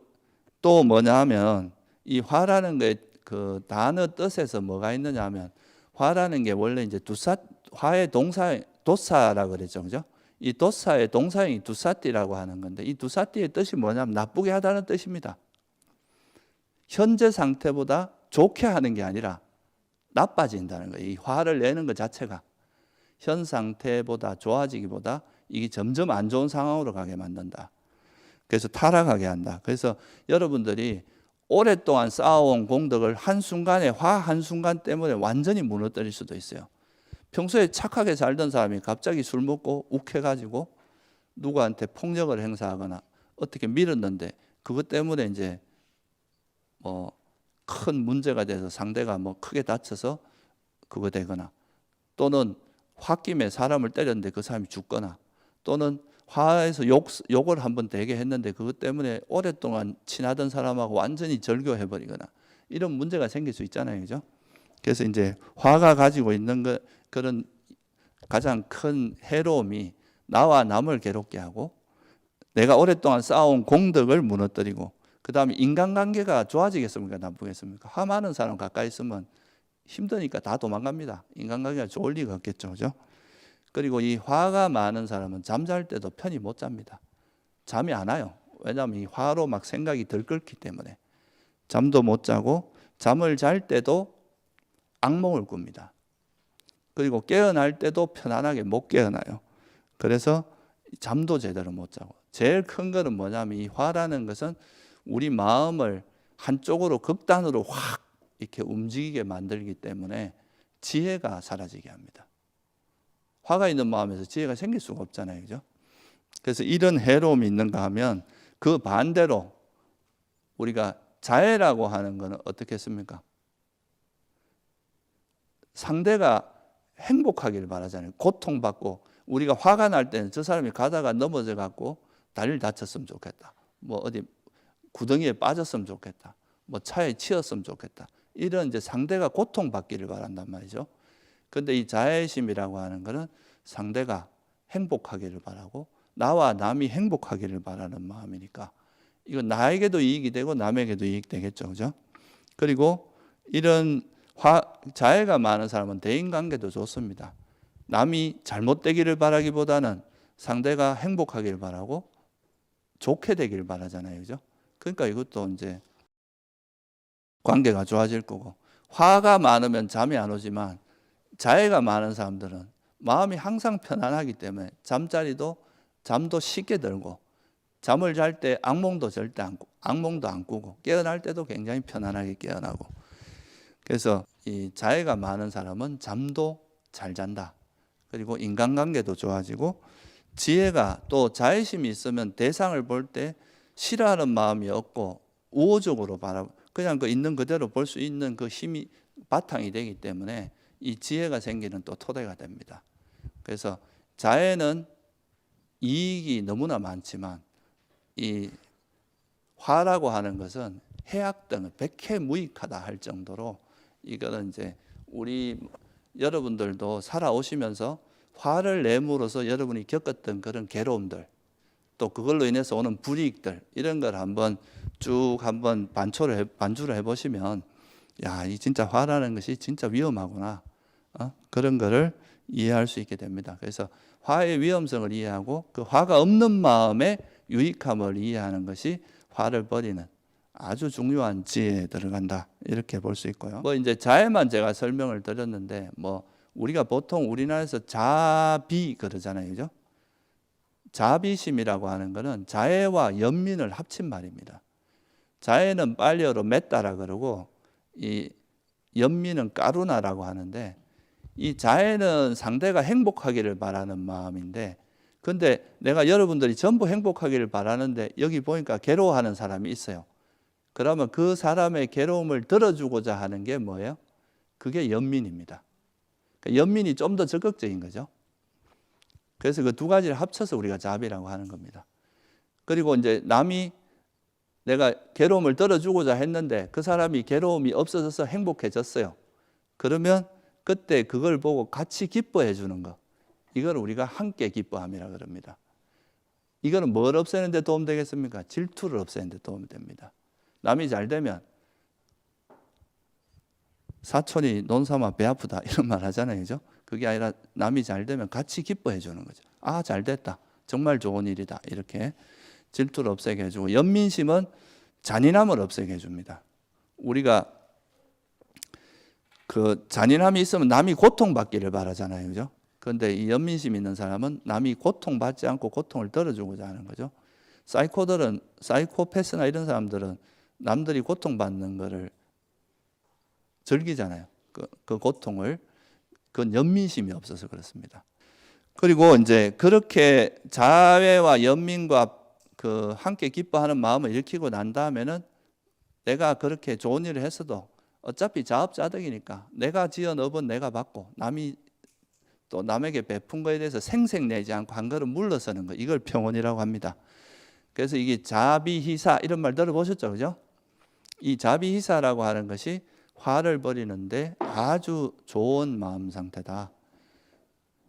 또 뭐냐 하면 이 화라는 게 그 단어 뜻에서 뭐가 있느냐 하면 화라는 게 원래 이제 화의 동사 도사라고 그랬죠. 그죠? 이 도사의 동사형이 두사띠라고 하는 건데 이 두사띠의 뜻이 뭐냐면 나쁘게 하다는 뜻입니다. 현재 상태보다 좋게 하는 게 아니라 나빠진다는 거예요. 이 화를 내는 것 자체가 현 상태보다 좋아지기보다 이게 점점 안 좋은 상황으로 가게 만든다. 그래서 타락하게 한다. 그래서 여러분들이 오랫동안 쌓아온 공덕을 한순간에 화 한순간 때문에 완전히 무너뜨릴 수도 있어요. 평소에 착하게 살던 사람이 갑자기 술 먹고 욱해가지고 누구한테 폭력을 행사하거나 어떻게 밀었는데 그것 때문에 이제 뭐 큰 문제가 돼서 상대가 뭐 크게 다쳐서 그거 되거나 또는 홧김에 사람을 때렸는데 그 사람이 죽거나 또는 화해서 욕을 한번 되게 했는데 그것 때문에 오랫동안 친하던 사람하고 완전히 절교해버리거나 이런 문제가 생길 수 있잖아요. 그죠? 그래서 이제 화가 가지고 있는 그런 가장 큰 해로움이 나와 남을 괴롭게 하고 내가 오랫동안 쌓아온 공덕을 무너뜨리고 그 다음에 인간관계가 좋아지겠습니까? 나쁘겠습니까? 화 많은 사람 가까이 있으면 힘드니까 다 도망갑니다. 인간관계가 좋을 리가 없겠죠. 그죠? 그리고 이 화가 많은 사람은 잠잘 때도 편히 못 잡니다. 잠이 안 와요. 왜냐하면 이 화로 막 생각이 들끓기 때문에 잠도 못 자고 잠을 잘 때도 악몽을 꿉니다. 그리고 깨어날 때도 편안하게 못 깨어나요. 그래서 잠도 제대로 못 자고. 제일 큰 거는 뭐냐면 이 화라는 것은 우리 마음을 한쪽으로 극단으로 확 이렇게 움직이게 만들기 때문에 지혜가 사라지게 합니다. 화가 있는 마음에서 지혜가 생길 수가 없잖아요. 그죠? 그래서 이런 해로움이 있는가 하면 그 반대로 우리가 자애라고 하는 것은 어떻게 했습니까? 상대가 행복하기를 바라잖아요. 고통받고 우리가 화가 날 때는 저 사람이 가다가 넘어져 갖고 다리를 다쳤으면 좋겠다. 뭐 어디 구덩이에 빠졌으면 좋겠다. 뭐 차에 치였으면 좋겠다. 이런 이제 상대가 고통받기를 바란단 말이죠. 근데 이 자애심이라고 하는 것은 상대가 행복하기를 바라고 나와 남이 행복하기를 바라는 마음이니까 이건 나에게도 이익이 되고 남에게도 이익 되겠죠. 그죠? 그리고 이런 자애가 많은 사람은 대인관계도 좋습니다. 남이 잘못되기를 바라기보다는 상대가 행복하기를 바라고 좋게 되기를 바라잖아요. 그죠? 그러니까 이것도 이제 관계가 좋아질 거고, 화가 많으면 잠이 안 오지만 자애가 많은 사람들은 마음이 항상 편안하기 때문에 잠도 쉽게 들고 잠을 잘 때 악몽도 안 꾸고 깨어날 때도 굉장히 편안하게 깨어나고. 그래서 이 자애가 많은 사람은 잠도 잘 잔다. 그리고 인간관계도 좋아지고, 지혜가 또 자애심이 있으면 대상을 볼 때 싫어하는 마음이 없고 우호적으로 그냥 그 있는 그대로 볼 수 있는 그 힘이 바탕이 되기 때문에 이 지혜가 생기는 또 토대가 됩니다. 그래서 자애는 이익이 너무나 많지만 이 화라고 하는 것은 해악 등을 백해무익하다 할 정도로, 이거는 이제 우리 여러분들도 살아오시면서 화를 내므로써 여러분이 겪었던 그런 괴로움들, 또 그걸로 인해서 오는 불이익들, 이런 걸 한번 반주를 해보시면, 야, 이 진짜 화라는 것이 진짜 위험하구나, 그런 거를 이해할 수 있게 됩니다. 그래서 화의 위험성을 이해하고 그 화가 없는 마음의 유익함을 이해하는 것이 화를 버리는 아주 중요한 지혜에 들어간다, 이렇게 볼 수 있고요. 뭐 이제 자애만 제가 설명을 드렸는데, 뭐 우리가 보통 우리나라에서 자비 그러잖아요. 그죠? 자비심이라고 하는 것은 자애와 연민을 합친 말입니다. 자애는 빨리어로 맺다라 그러고, 이 연민은 까루나라고 하는데, 이 자애는 상대가 행복하기를 바라는 마음인데, 근데 내가 여러분들이 전부 행복하기를 바라는데 여기 보니까 괴로워하는 사람이 있어요. 그러면 그 사람의 괴로움을 들어주고자 하는 게 뭐예요? 그게 연민입니다. 그러니까 연민이 좀 더 적극적인 거죠. 그래서 그 두 가지를 합쳐서 우리가 자비라고 하는 겁니다. 그리고 이제 남이 내가 괴로움을 들어주고자 했는데 그 사람이 괴로움이 없어져서 행복해졌어요. 그러면 그때 그걸 보고 같이 기뻐해 주는 거, 이걸 우리가 함께 기뻐함이라 그럽니다. 이거는 뭘 없애는 데 도움 되겠습니까? 질투를 없애는 데 도움이 됩니다. 남이 잘 되면 사촌이 논삼아 배 아프다 이런 말 하잖아요. 그죠? 그게 아니라 남이 잘 되면 같이 기뻐해 주는 거죠. 아, 잘 됐다, 정말 좋은 일이다, 이렇게 질투를 없애게 해주고, 연민심은 잔인함을 없애게 해줍니다. 우리가 그 잔인함이 있으면 남이 고통받기를 바라잖아요. 그죠? 그런데 이 연민심 있는 사람은 남이 고통받지 않고 고통을 덜어주고자 하는 거죠. 사이코패스나 이런 사람들은 남들이 고통받는 거를 즐기잖아요. 그 고통을. 그건 연민심이 없어서 그렇습니다. 그리고 이제 그렇게 자애와 연민과 그 함께 기뻐하는 마음을 일으키고 난 다음에는 내가 그렇게 좋은 일을 했어도 어차피 자업자득이니까 내가 지은 업은 내가 받고, 남이 또 남에게 베푼 거에 대해서 생색내지 않고 한 걸음 물러서는 거, 이걸 평온이라고 합니다. 그래서 이게 자비희사 이런 말 들어보셨죠? 그죠? 이 자비희사라고 하는 것이 화를 버리는데 아주 좋은 마음 상태다.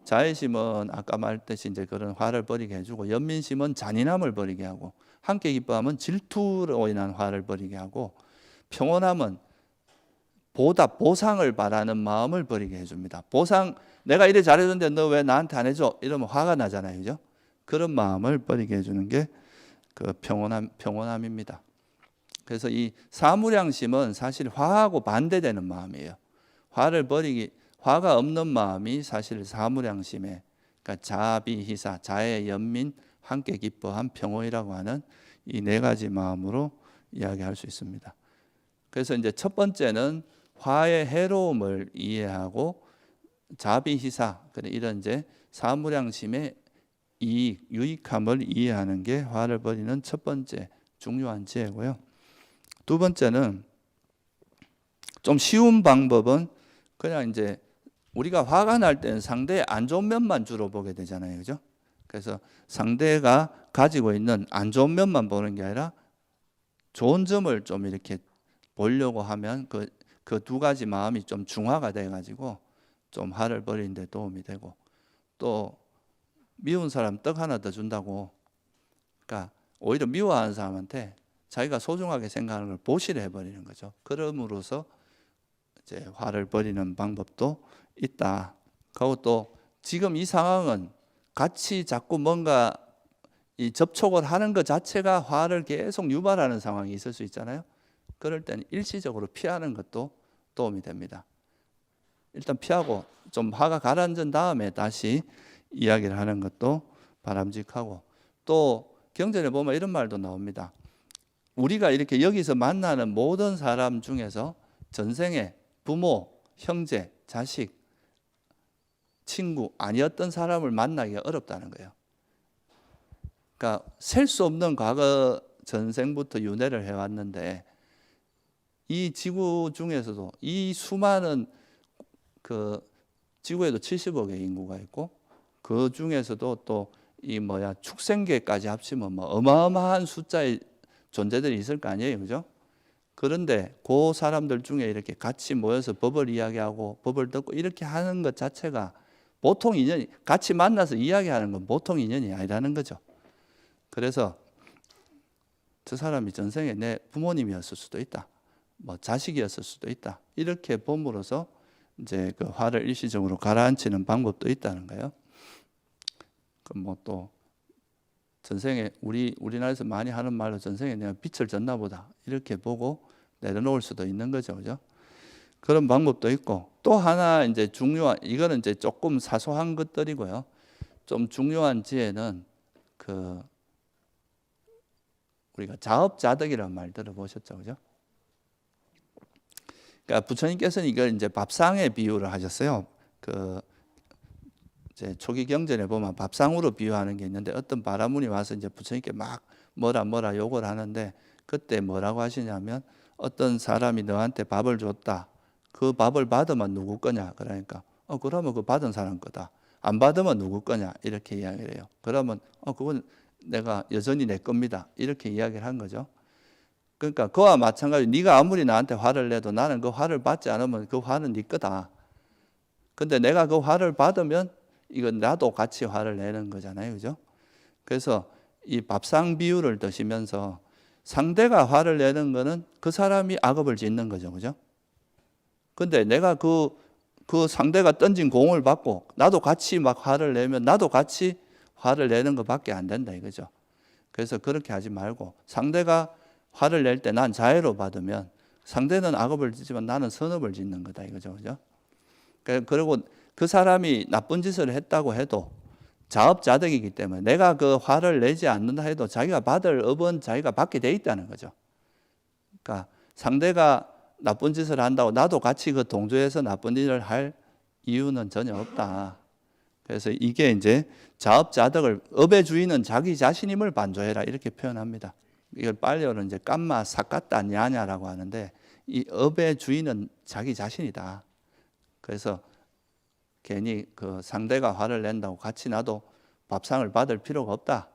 자애심은 아까 말했듯이 이제 그런 화를 버리게 해주고, 연민심은 잔인함을 버리게 하고, 함께 기뻐함은 질투로 인한 화를 버리게 하고, 평온함은 보상을 바라는 마음을 버리게 해줍니다. 내가 이래 잘해줬는데 너 왜 나한테 안 해줘? 이러면 화가 나잖아요. 그죠? 그런 마음을 버리게 해주는 게 그 평온함입니다. 그래서 이 사무량심은 사실 화하고 반대되는 마음이에요. 화가 없는 마음이 사실 사무량심에, 그러니까 자비희사, 자애, 연민, 함께 기뻐함, 평온이라고 하는 이 네 가지 마음으로 이야기할 수 있습니다. 그래서 이제 첫 번째는 화의 해로움을 이해하고 자비희사, 이런 이제 사무량심의 유익함을 이해하는 게 화를 버리는 첫 번째 중요한 지혜고요. 두 번째는 좀 쉬운 방법은 그냥 이제 우리가 화가 날 때는 상대의 안 좋은 면만 주로 보게 되잖아요. 그죠? 그래서 상대가 가지고 있는 안 좋은 면만 보는 게 아니라 좋은 점을 좀 이렇게 보려고 하면 그 두 가지 마음이 좀 중화가 돼가지고 좀 화를 버리는 데 도움이 되고, 또 미운 사람 떡 하나 더 준다고, 그러니까 오히려 미워하는 사람한테 자기가 소중하게 생각하는 걸 보시를 해버리는 거죠. 그럼으로써 이제 화를 버리는 방법도 있다. 그리고 또 지금 이 상황은 같이 자꾸 뭔가 이 접촉을 하는 것 자체가 화를 계속 유발하는 상황이 있을 수 있잖아요. 그럴 때는 일시적으로 피하는 것도 도움이 됩니다. 일단 피하고 좀 화가 가라앉은 다음에 다시 이야기를 하는 것도 바람직하고, 또 경전에 보면 이런 말도 나옵니다. 우리가 이렇게 여기서 만나는 모든 사람 중에서 전생에 부모, 형제, 자식, 친구 아니었던 사람을 만나기가 어렵다는 거예요. 그러니까 셀 수 없는 과거 전생부터 윤회를 해왔는데, 이 지구 중에서도 이 수많은 지구에도 70억의 인구가 있고, 그 중에서도 또 이 축생계까지 합치면 어마어마한 숫자의 존재들이 있을 거 아니에요, 그죠? 그런데 그 사람들 중에 이렇게 같이 모여서 법을 이야기하고 법을 듣고 이렇게 하는 것 자체가 보통 인연이, 같이 만나서 이야기하는 건 보통 인연이 아니라는 거죠. 그래서 저 사람이 전생에 내 부모님이었을 수도 있다, 자식이었을 수도 있다, 이렇게 봄으로써 이제 그 화를 일시적으로 가라앉히는 방법도 있다는 거예요. 또 전생에 우리나라에서 많이 하는 말로 전생에 내가 빛을 졌나 보다 이렇게 보고 내려놓을 수도 있는 거죠, 그죠? 그런 방법도 있고, 또 하나 이제 중요한, 이거는 이제 조금 사소한 것들이고요. 좀 중요한 지혜는 우리가 자업자득이라는 말 들어보셨죠, 그죠? 그러니까 부처님께서는 이걸 이제 밥상에 비유를 하셨어요. 이제 초기 경전에 보면 밥상으로 비유하는 게 있는데, 어떤 바라문이 와서 이제 부처님께 막 뭐라 욕을 하는데, 그때 뭐라고 하시냐면, 어떤 사람이 너한테 밥을 줬다. 그 밥을 받으면 누구 거냐? 그러니까 그러면 그 받은 사람 거다. 안 받으면 누구 거냐? 이렇게 이야기를 해요. 그러면 그건 내가 여전히 내 겁니다. 이렇게 이야기를 한 거죠. 그러니까 그와 마찬가지로 네가 아무리 나한테 화를 내도 나는 그 화를 받지 않으면 그 화는 네 거다. 근데 내가 그 화를 받으면 이건 나도 같이 화를 내는 거잖아요, 그죠? 그래서 이 밥상 비유를 드시면서 상대가 화를 내는 거는 그 사람이 악업을 짓는 거죠, 그죠? 근데 내가 그 상대가 던진 공을 받고 나도 같이 막 화를 내면 나도 같이 화를 내는 것밖에 안 된다 이거죠. 그래서 그렇게 하지 말고, 상대가 화를 낼 때 난 자애로 받으면 상대는 악업을 짓지만 나는 선업을 짓는 거다 이거죠, 그죠? 그리고 그 사람이 나쁜 짓을 했다고 해도 자업자득이기 때문에 내가 그 화를 내지 않는다 해도 자기가 받을 업은 자기가 받게 돼 있다는 거죠. 그러니까 상대가 나쁜 짓을 한다고 나도 같이 그 동조해서 나쁜 일을 할 이유는 전혀 없다. 그래서 이게 이제 자업자득을, 업의 주인은 자기 자신임을 반조해라 이렇게 표현합니다. 이걸 빨리어는 이제 깜마 사까따 냐냐라고 하는데, 이 업의 주인은 자기 자신이다. 그래서 괜히 그 상대가 화를 낸다고 같이 나도 밥상을 받을 필요가 없다.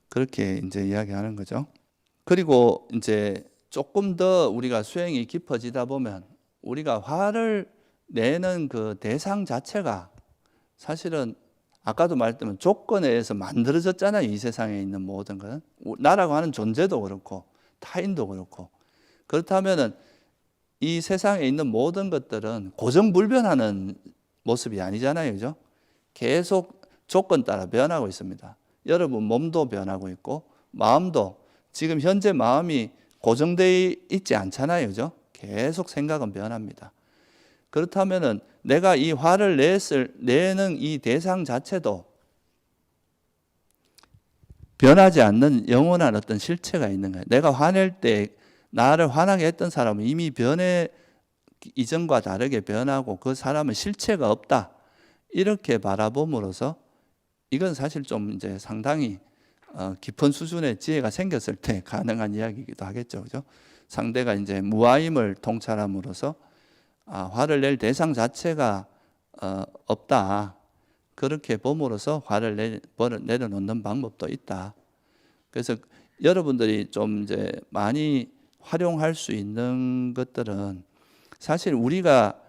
그렇게 이제 이야기하는 거죠. 그리고 이제 조금 더 우리가 수행이 깊어지다 보면 우리가 화를 내는 그 대상 자체가 사실은 아까도 말했지만 조건에 의해서 만들어졌잖아요. 이 세상에 있는 모든 것은. 나라고 하는 존재도 그렇고 타인도 그렇고. 그렇다면은 이 세상에 있는 모든 것들은 고정불변하는 모습이 아니잖아요, 그죠? 계속 조건 따라 변하고 있습니다. 여러분 몸도 변하고 있고 마음도 지금 현재 마음이 고정되어 있지 않잖아요. 그죠? 계속 생각은 변합니다. 그렇다면은 내가 이 화를 내는 이 대상 자체도 변하지 않는 영원한 어떤 실체가 있는 거예요. 내가 화낼 때 나를 화나게 했던 사람은 이미 이전과 다르게 변하고 그 사람은 실체가 없다. 이렇게 바라봄으로써 이건 사실 좀 이제 상당히 깊은 수준의 지혜가 생겼을 때 가능한 이야기이기도 하겠죠. 그죠? 상대가 이제 무아임을 통찰함으로써 화를 낼 대상 자체가 없다. 그렇게 봄으로써 화를 내려놓는 방법도 있다. 그래서 여러분들이 좀 이제 많이 활용할 수 있는 것들은 사실 우리가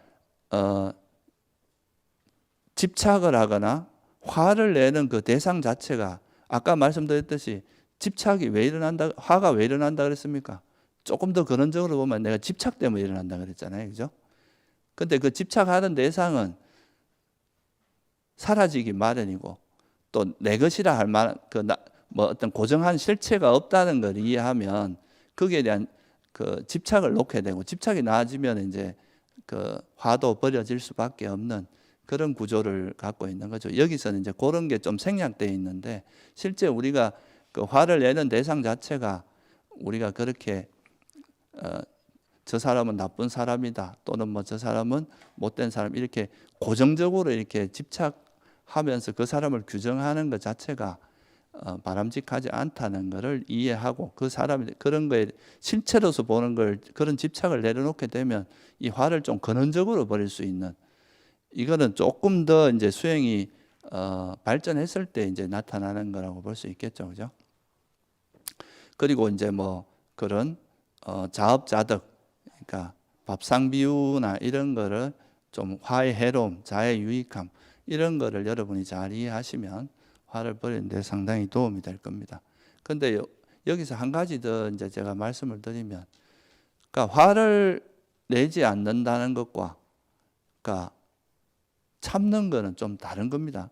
집착을 하거나 화를 내는 그 대상 자체가 아까 말씀드렸듯이 집착이 왜 일어난다, 화가 왜 일어난다 그랬습니까? 조금 더 근원적으로 보면 내가 집착 때문에 일어난다 그랬잖아요. 그죠? 근데 그 집착하는 대상은 사라지기 마련이고 또 내 것이라 할 만한 뭐 어떤 고정한 실체가 없다는 걸 이해하면 거기에 대한 그 집착을 놓게 되고 집착이 나아지면 이제 그 화도 버려질 수밖에 없는 그런 구조를 갖고 있는 거죠. 여기서는 이제 그런 게 좀 생략되어 있는데 실제 우리가 그 화를 내는 대상 자체가 우리가 그렇게 저 사람은 나쁜 사람이다 또는 뭐 저 사람은 못된 사람 이렇게 고정적으로 이렇게 집착하면서 그 사람을 규정하는 것 자체가 바람직하지 않다는 것을 이해하고 그 사람이 그런 거에 실체로서 보는 걸 그런 집착을 내려놓게 되면 이 화를 좀 근원적으로 버릴 수 있는 이거는 조금 더 이제 수행이 발전했을 때 이제 나타나는 거라고 볼 수 있겠죠, 그죠? 그리고 이제 뭐 그런 자업자득, 그러니까 밥상비유나 이런 거를 좀 화의 해로움, 자의 유익함 이런 거를 여러분이 잘 이해하시면 화를 버리는데 상당히 도움이 될 겁니다. 근데 여기서 한 가지 더 이제 제가 말씀을 드리면, 그러니까 화를 내지 않는다는 것과, 그러니까 참는 거는 좀 다른 겁니다.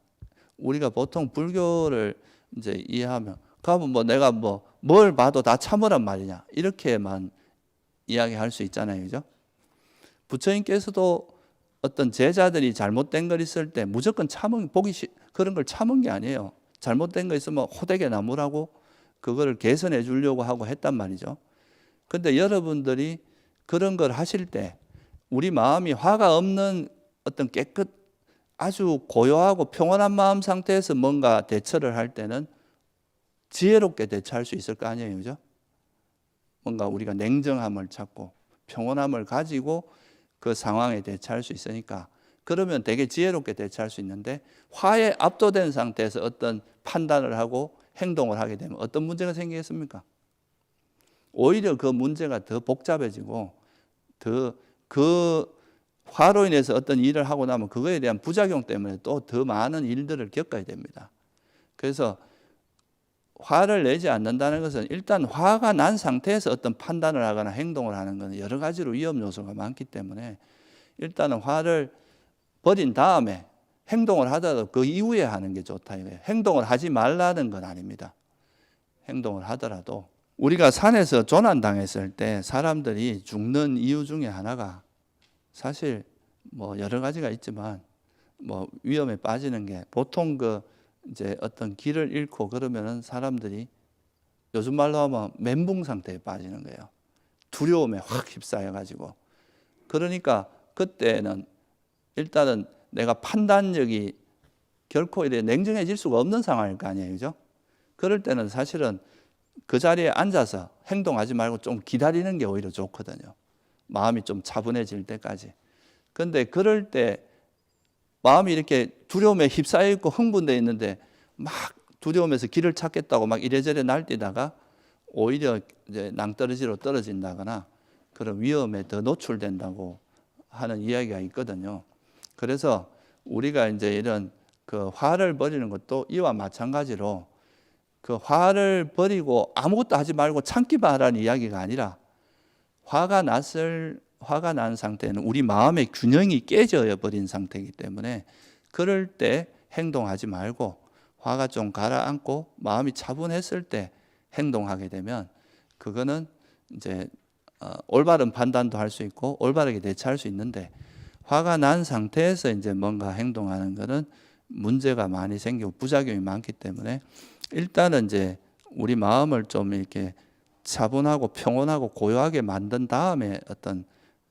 우리가 보통 불교를 이제 이해하면, 그러면 뭐 내가 뭘 봐도 다 참으란 말이냐 이렇게만 이야기할 수 있잖아요, 그죠? 부처님께서도 어떤 제자들이 잘못된 걸 있을 때 무조건 그런 걸 참은 게 아니에요. 잘못된 거 있으면 호되게 나무라고 그거를 개선해 주려고 하고 했단 말이죠. 근데 여러분들이 그런 걸 하실 때 우리 마음이 화가 없는 어떤 아주 고요하고 평온한 마음 상태에서 뭔가 대처를 할 때는 지혜롭게 대처할 수 있을 거 아니에요, 그죠? 뭔가 우리가 냉정함을 찾고 평온함을 가지고 그 상황에 대처할 수 있으니까 그러면 되게 지혜롭게 대처할 수 있는데 화에 압도된 상태에서 어떤 판단을 하고 행동을 하게 되면 어떤 문제가 생기겠습니까? 오히려 그 문제가 더 복잡해지고 그 화로 인해서 어떤 일을 하고 나면 그거에 대한 부작용 때문에 또 더 많은 일들을 겪어야 됩니다. 그래서 화를 내지 않는다는 것은 일단 화가 난 상태에서 어떤 판단을 하거나 행동을 하는 것은 여러 가지로 위험 요소가 많기 때문에 일단은 화를 버린 다음에 행동을 하더라도 그 이후에 하는 게 좋다 이거예요. 행동을 하지 말라는 건 아닙니다. 행동을 하더라도 우리가 산에서 조난당했을 때 사람들이 죽는 이유 중에 하나가 사실 뭐 여러 가지가 있지만 뭐 위험에 빠지는 게 보통 이제 어떤 길을 잃고 그러면은 사람들이 요즘 말로 하면 멘붕 상태에 빠지는 거예요. 두려움에 확 휩싸여 가지고. 그러니까 그때는 일단은 내가 판단력이 결코 이래 냉정해질 수가 없는 상황일 거 아니에요, 그죠? 그럴 때는 사실은 그 자리에 앉아서 행동하지 말고 좀 기다리는 게 오히려 좋거든요. 마음이 좀 차분해질 때까지. 근데 그럴 때 마음이 이렇게 두려움에 휩싸여 있고 흥분되어 있는데 막 두려움에서 길을 찾겠다고 막 이래저래 날뛰다가 오히려 이제 낭떠러지로 떨어진다거나 그런 위험에 더 노출된다고 하는 이야기가 있거든요. 그래서 우리가 이제 이런 그 화를 버리는 것도 이와 마찬가지로 그 화를 버리고 아무것도 하지 말고 참기만 하라는 이야기가 아니라 화가 난 상태는 우리 마음의 균형이 깨져 버린 상태이기 때문에 그럴 때 행동하지 말고 화가 좀 가라앉고 마음이 차분했을 때 행동하게 되면 그거는 이제 올바른 판단도 할 수 있고 올바르게 대처할 수 있는데, 화가 난 상태에서 이제 뭔가 행동하는 거는 문제가 많이 생기고 부작용이 많기 때문에 일단은 이제 우리 마음을 좀 이렇게 차분하고 평온하고 고요하게 만든 다음에 어떤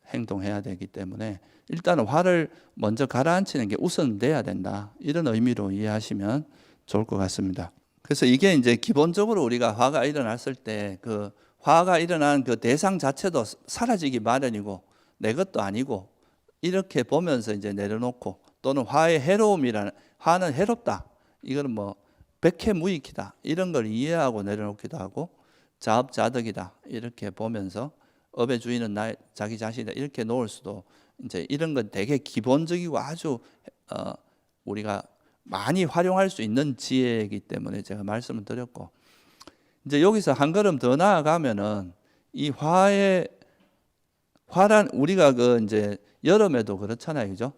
행동해야 되기 때문에 일단은 화를 먼저 가라앉히는 게 우선돼야 된다, 이런 의미로 이해하시면 좋을 것 같습니다. 그래서 이게 이제 기본적으로 우리가 화가 일어났을 때 그 화가 일어난 그 대상 자체도 사라지기 마련이고 내 것도 아니고, 이렇게 보면서 이제 내려놓고, 또는 화의 해로움이라는, 화는 해롭다, 이거는 뭐 백해무익이다, 이런 걸 이해하고 내려놓기도 하고, 자업자득이다 이렇게 보면서 업의 주인은 자기 자신이다 이렇게 놓을 수도, 이제 이런 건 되게 기본적이고 아주 우리가 많이 활용할 수 있는 지혜이기 때문에 제가 말씀을 드렸고, 이제 여기서 한 걸음 더 나아가면은 이 화란 우리가 그 이제 여름에도 그렇잖아요, 그죠?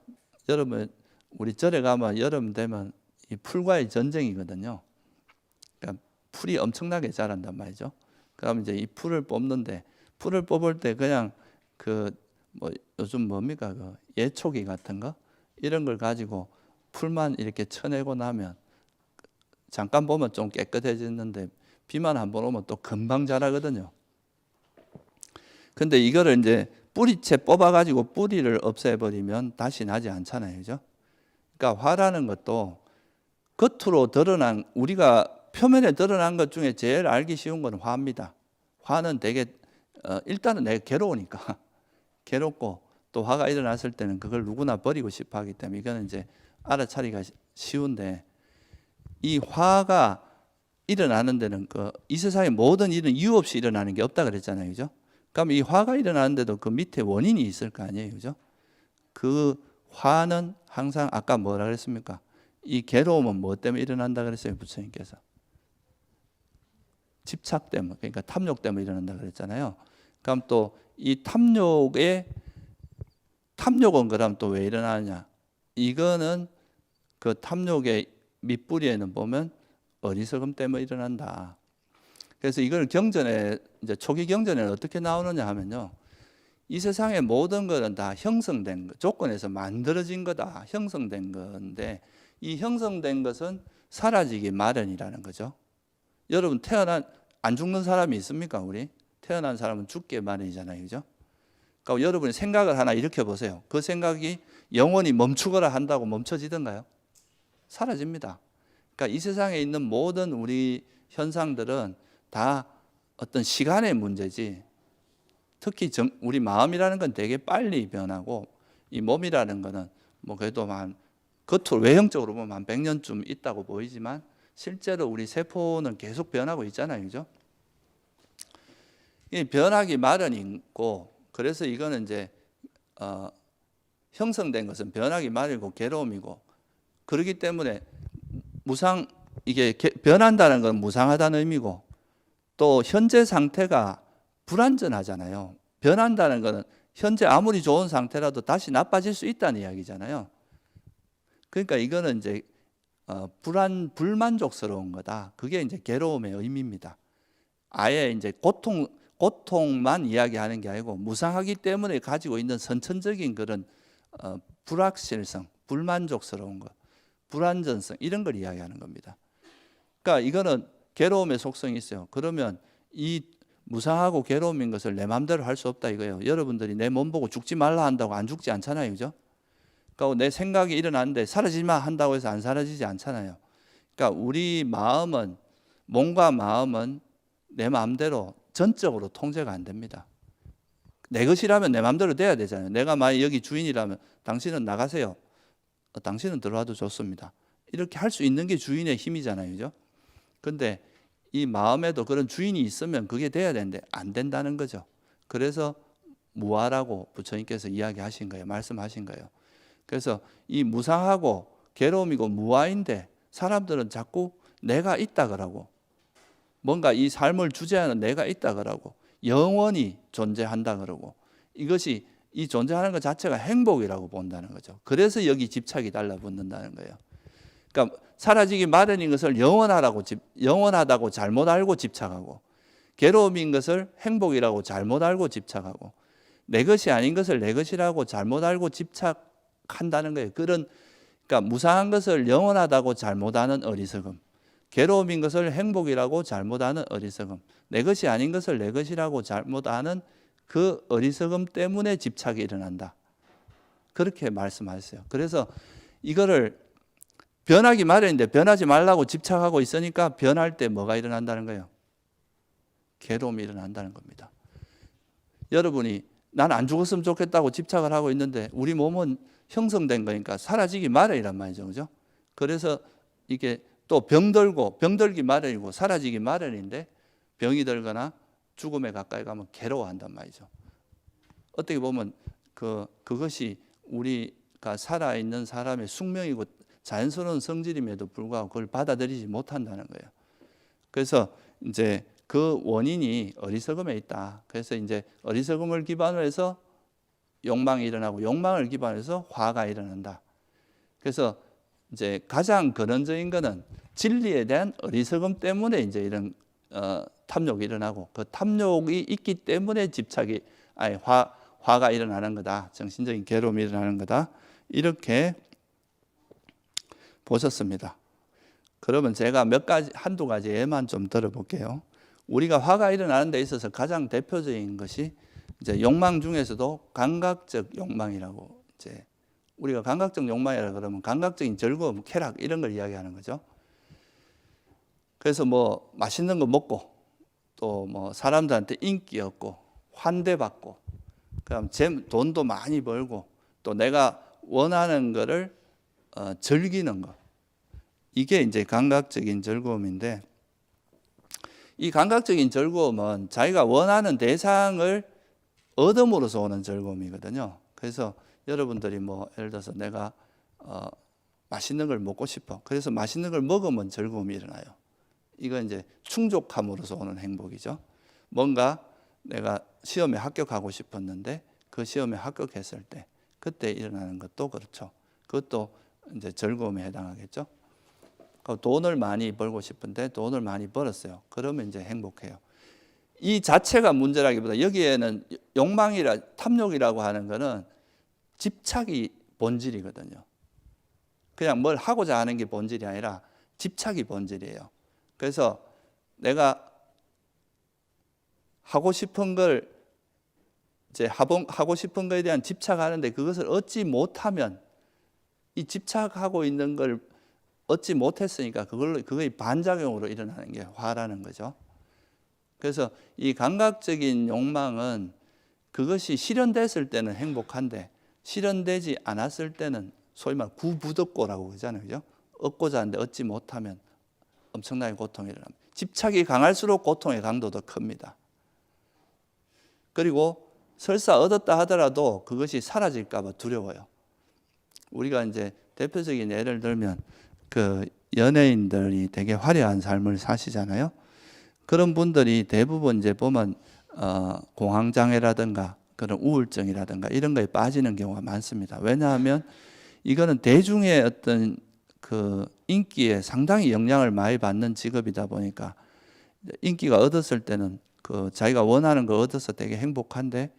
여름에 우리 절에 가면 여름 되면 이 풀과의 전쟁이거든요. 그러니까 풀이 엄청나게 자란단 말이죠. 그럼 이제 이 풀을 뽑는데, 풀을 뽑을 때 그냥 그 뭐 요즘 뭡니까 그 예초기 같은 거 이런 걸 가지고 풀만 이렇게 쳐내고 나면 잠깐 보면 좀 깨끗해지는데 비만 한번 오면 또 금방 자라거든요. 근데 이거를 이제 뿌리채 뽑아가지고 뿌리를 없애버리면 다시 나지 않잖아요, 그죠? 그러니까 화라는 것도 겉으로 드러난, 우리가 표면에 드러난 것 중에 제일 알기 쉬운 건 화입니다. 화는 되게 일단은 내가 괴로우니까 괴롭고, 또 화가 일어났을 때는 그걸 누구나 버리고 싶어 하기 때문에 이거는 이제 알아차리기가 쉬운데, 이 화가 일어나는 데는 이 세상의 모든 일은 이유 없이 일어나는 게 없다 그랬잖아요, 그죠? 그럼 이 화가 일어나는데도 그 밑에 원인이 있을 거 아니에요, 그죠? 그 화는 항상 아까 뭐라 그랬습니까? 이 괴로움은 뭐 때문에 일어난다 그랬어요, 부처님께서? 집착 때문에, 그러니까 탐욕 때문에 일어난다 그랬잖아요. 그럼 또 이 탐욕은 그럼 또 왜 일어나느냐? 이거는 그 탐욕의 밑뿌리에는 보면 어리석음 때문에 일어난다. 그래서 이걸 경전에, 이제 초기 경전에는 어떻게 나오느냐 하면요, 이 세상의 모든 것은 다 형성된 것, 조건에서 만들어진 거다, 형성된 건데, 이 형성된 것은 사라지기 마련이라는 거죠. 여러분 안 죽는 사람이 있습니까? 우리 태어난 사람은 죽기 마련이잖아요, 그죠? 그러니까 여러분이 생각을 하나 일으켜 보세요. 그 생각이 영원히 멈추거나 한다고 멈춰지던가요? 사라집니다. 그러니까 이 세상에 있는 모든 우리 현상들은 다 어떤 시간의 문제지, 특히 우리 마음이라는 건 되게 빨리 변하고, 이 몸이라는 거는 뭐 그래도 겉으로 외형적으로 보면 한 100년쯤 있다고 보이지만 실제로 우리 세포는 계속 변하고 있잖아요, 그죠? 이 변하기 마련이고, 그래서 이거는 이제 형성된 것은 변하기 마련이고 괴로움이고, 그렇기 때문에 이게 변한다는 건 무상하다는 의미고, 또 현재 상태가 불완전하잖아요. 변한다는 것은 현재 아무리 좋은 상태라도 다시 나빠질 수 있다는 이야기잖아요. 그러니까 이거는 이제 불만족스러운 거다. 그게 이제 괴로움의 의미입니다. 아예 이제 고통만 이야기하는 게 아니고, 무상하기 때문에 가지고 있는 선천적인 그런 불확실성, 불만족스러운 것, 불안전성, 이런 걸 이야기하는 겁니다. 그러니까 이거는 괴로움의 속성이 있어요. 그러면 이 무상하고 괴로움인 것을 내 마음대로 할 수 없다 이거예요. 여러분들이 내 몸 보고 죽지 말라 한다고 안 죽지 않잖아요, 그죠? 그러니까 내 생각이 일어났는데 사라지지 마 한다고 해서 안 사라지지 않잖아요. 그러니까 우리 마음은, 몸과 마음은 내 마음대로 전적으로 통제가 안 됩니다. 내 것이라면 내 마음대로 돼야 되잖아요. 내가 만약 여기 주인이라면 당신은 나가세요, 당신은 들어와도 좋습니다, 이렇게 할 수 있는 게 주인의 힘이잖아요, 그죠? 근데 이 마음에도 그런 주인이 있으면 그게 돼야 되는데 안 된다는 거죠. 그래서 무아라고 부처님께서 이야기하신 거예요, 말씀하신 거예요. 그래서 이 무상하고 괴로움이고 무아인데 사람들은 자꾸 내가 있다 그러고, 뭔가 이 삶을 주재하는 내가 있다 그러고, 영원히 존재한다 그러고, 이것이 이 존재하는 것 자체가 행복이라고 본다는 거죠. 그래서 여기 집착이 달라붙는다는 거예요. 그러니까 사라지기 마련인 것을 영원하다고 잘못 알고 집착하고, 괴로움인 것을 행복이라고 잘못 알고 집착하고, 내 것이 아닌 것을 내 것이라고 잘못 알고 집착한다는 거예요. 그러니까 무상한 것을 영원하다고 잘못 아는 어리석음, 괴로움인 것을 행복이라고 잘못 아는 어리석음, 내 것이 아닌 것을 내 것이라고 잘못 아는 그 어리석음 때문에 집착이 일어난다. 그렇게 말씀하셨어요. 그래서 이거를 변하기 마련인데 변하지 말라고 집착하고 있으니까 변할 때 뭐가 일어난다는 거예요? 괴로움이 일어난다는 겁니다. 여러분이 난 안 죽었으면 좋겠다고 집착을 하고 있는데 우리 몸은 형성된 거니까 사라지기 마련이란 말이죠. 그죠? 그래서 이게 또 병들기 마련이고 사라지기 마련인데 병이 들거나 죽음에 가까이 가면 괴로워한단 말이죠. 어떻게 보면 그것이 우리가 살아있는 사람의 숙명이고 자연스러운 성질임에도 불구하고 그걸 받아들이지 못한다는 거예요. 그래서 이제 그 원인이 어리석음에 있다. 그래서 이제 어리석음을 기반으로 해서 욕망이 일어나고 욕망을 기반으로 해서 화가 일어난다. 그래서 이제 가장 근원적인 거는 진리에 대한 어리석음 때문에 이제 이런 탐욕이 일어나고 그 탐욕이 있기 때문에 화가 일어나는 거다. 정신적인 괴로움이 일어나는 거다. 이렇게 보셨습니다. 그러면 제가 한두 가지 예만 좀 들어볼게요. 우리가 화가 일어나는 데 있어서 가장 대표적인 것이 이제 욕망 중에서도 감각적 욕망이라고, 이제 우리가 감각적 욕망이라 그러면 감각적인 즐거움, 쾌락 이런 걸 이야기하는 거죠. 그래서 뭐 맛있는 거 먹고 또 뭐 사람들한테 인기 얻고 환대받고 그다음 돈도 많이 벌고 또 내가 원하는 거를 즐기는 거, 이게 이제 감각적인 즐거움인데, 이 감각적인 즐거움은 자기가 원하는 대상을 얻음으로써 오는 즐거움이거든요. 그래서 여러분들이 뭐 예를 들어서 내가 맛있는 걸 먹고 싶어. 그래서 맛있는 걸 먹으면 즐거움이 일어나요. 이건 이제 충족함으로써 오는 행복이죠. 뭔가 내가 시험에 합격하고 싶었는데 그 시험에 합격했을 때 그때 일어나는 것도 그렇죠. 그것도 이제 즐거움에 해당하겠죠. 돈을 많이 벌고 싶은데 돈을 많이 벌었어요. 그러면 이제 행복해요. 이 자체가 문제라기보다 여기에는 탐욕이라고 하는 거는 집착이 본질이거든요. 그냥 뭘 하고자 하는 게 본질이 아니라 집착이 본질이에요. 그래서 내가 하고 싶은 걸 이제 하고 싶은 거에 대한 집착하는데 그것을 얻지 못하면 이 집착하고 있는 걸 얻지 못했으니까 그거의 반작용으로 일어나는 게 화라는 거죠. 그래서 이 감각적인 욕망은 그것이 실현됐을 때는 행복한데 실현되지 않았을 때는 소위 말 구부득고라고 그러잖아요. 그죠? 얻고자 하는데 얻지 못하면 엄청나게 고통이 일어납니다. 집착이 강할수록 고통의 강도도 큽니다. 그리고 설사 얻었다 하더라도 그것이 사라질까 봐 두려워요. 우리가 이제 대표적인 예를 들면 그 연예인들이 되게 화려한 삶을 사시잖아요. 그런 분들이 대부분 이제 보면 공황장애라든가 그런 우울증이라든가 이런 거에 빠지는 경우가 많습니다. 왜냐하면 이거는 대중의 어떤 그 인기에 상당히 영향을 많이 받는 직업이다 보니까 인기가 얻었을 때는 그 자기가 원하는 거 얻어서 되게 행복한데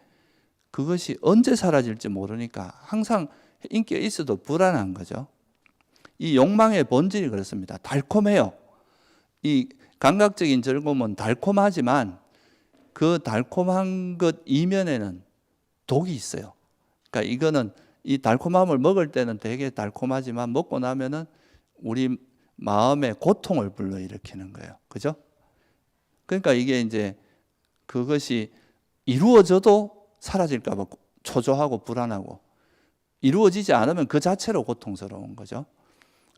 그것이 언제 사라질지 모르니까 항상 인기가 있어도 불안한 거죠. 이 욕망의 본질이 그렇습니다. 달콤해요. 이 감각적인 즐거움은 달콤하지만 그 달콤한 것 이면에는 독이 있어요. 그러니까 이거는 이 달콤함을 먹을 때는 되게 달콤하지만 먹고 나면은 우리 마음에 고통을 불러일으키는 거예요. 그죠? 그러니까 이게 이제 그것이 이루어져도 사라질까 봐 초조하고 불안하고 이루어지지 않으면 그 자체로 고통스러운 거죠.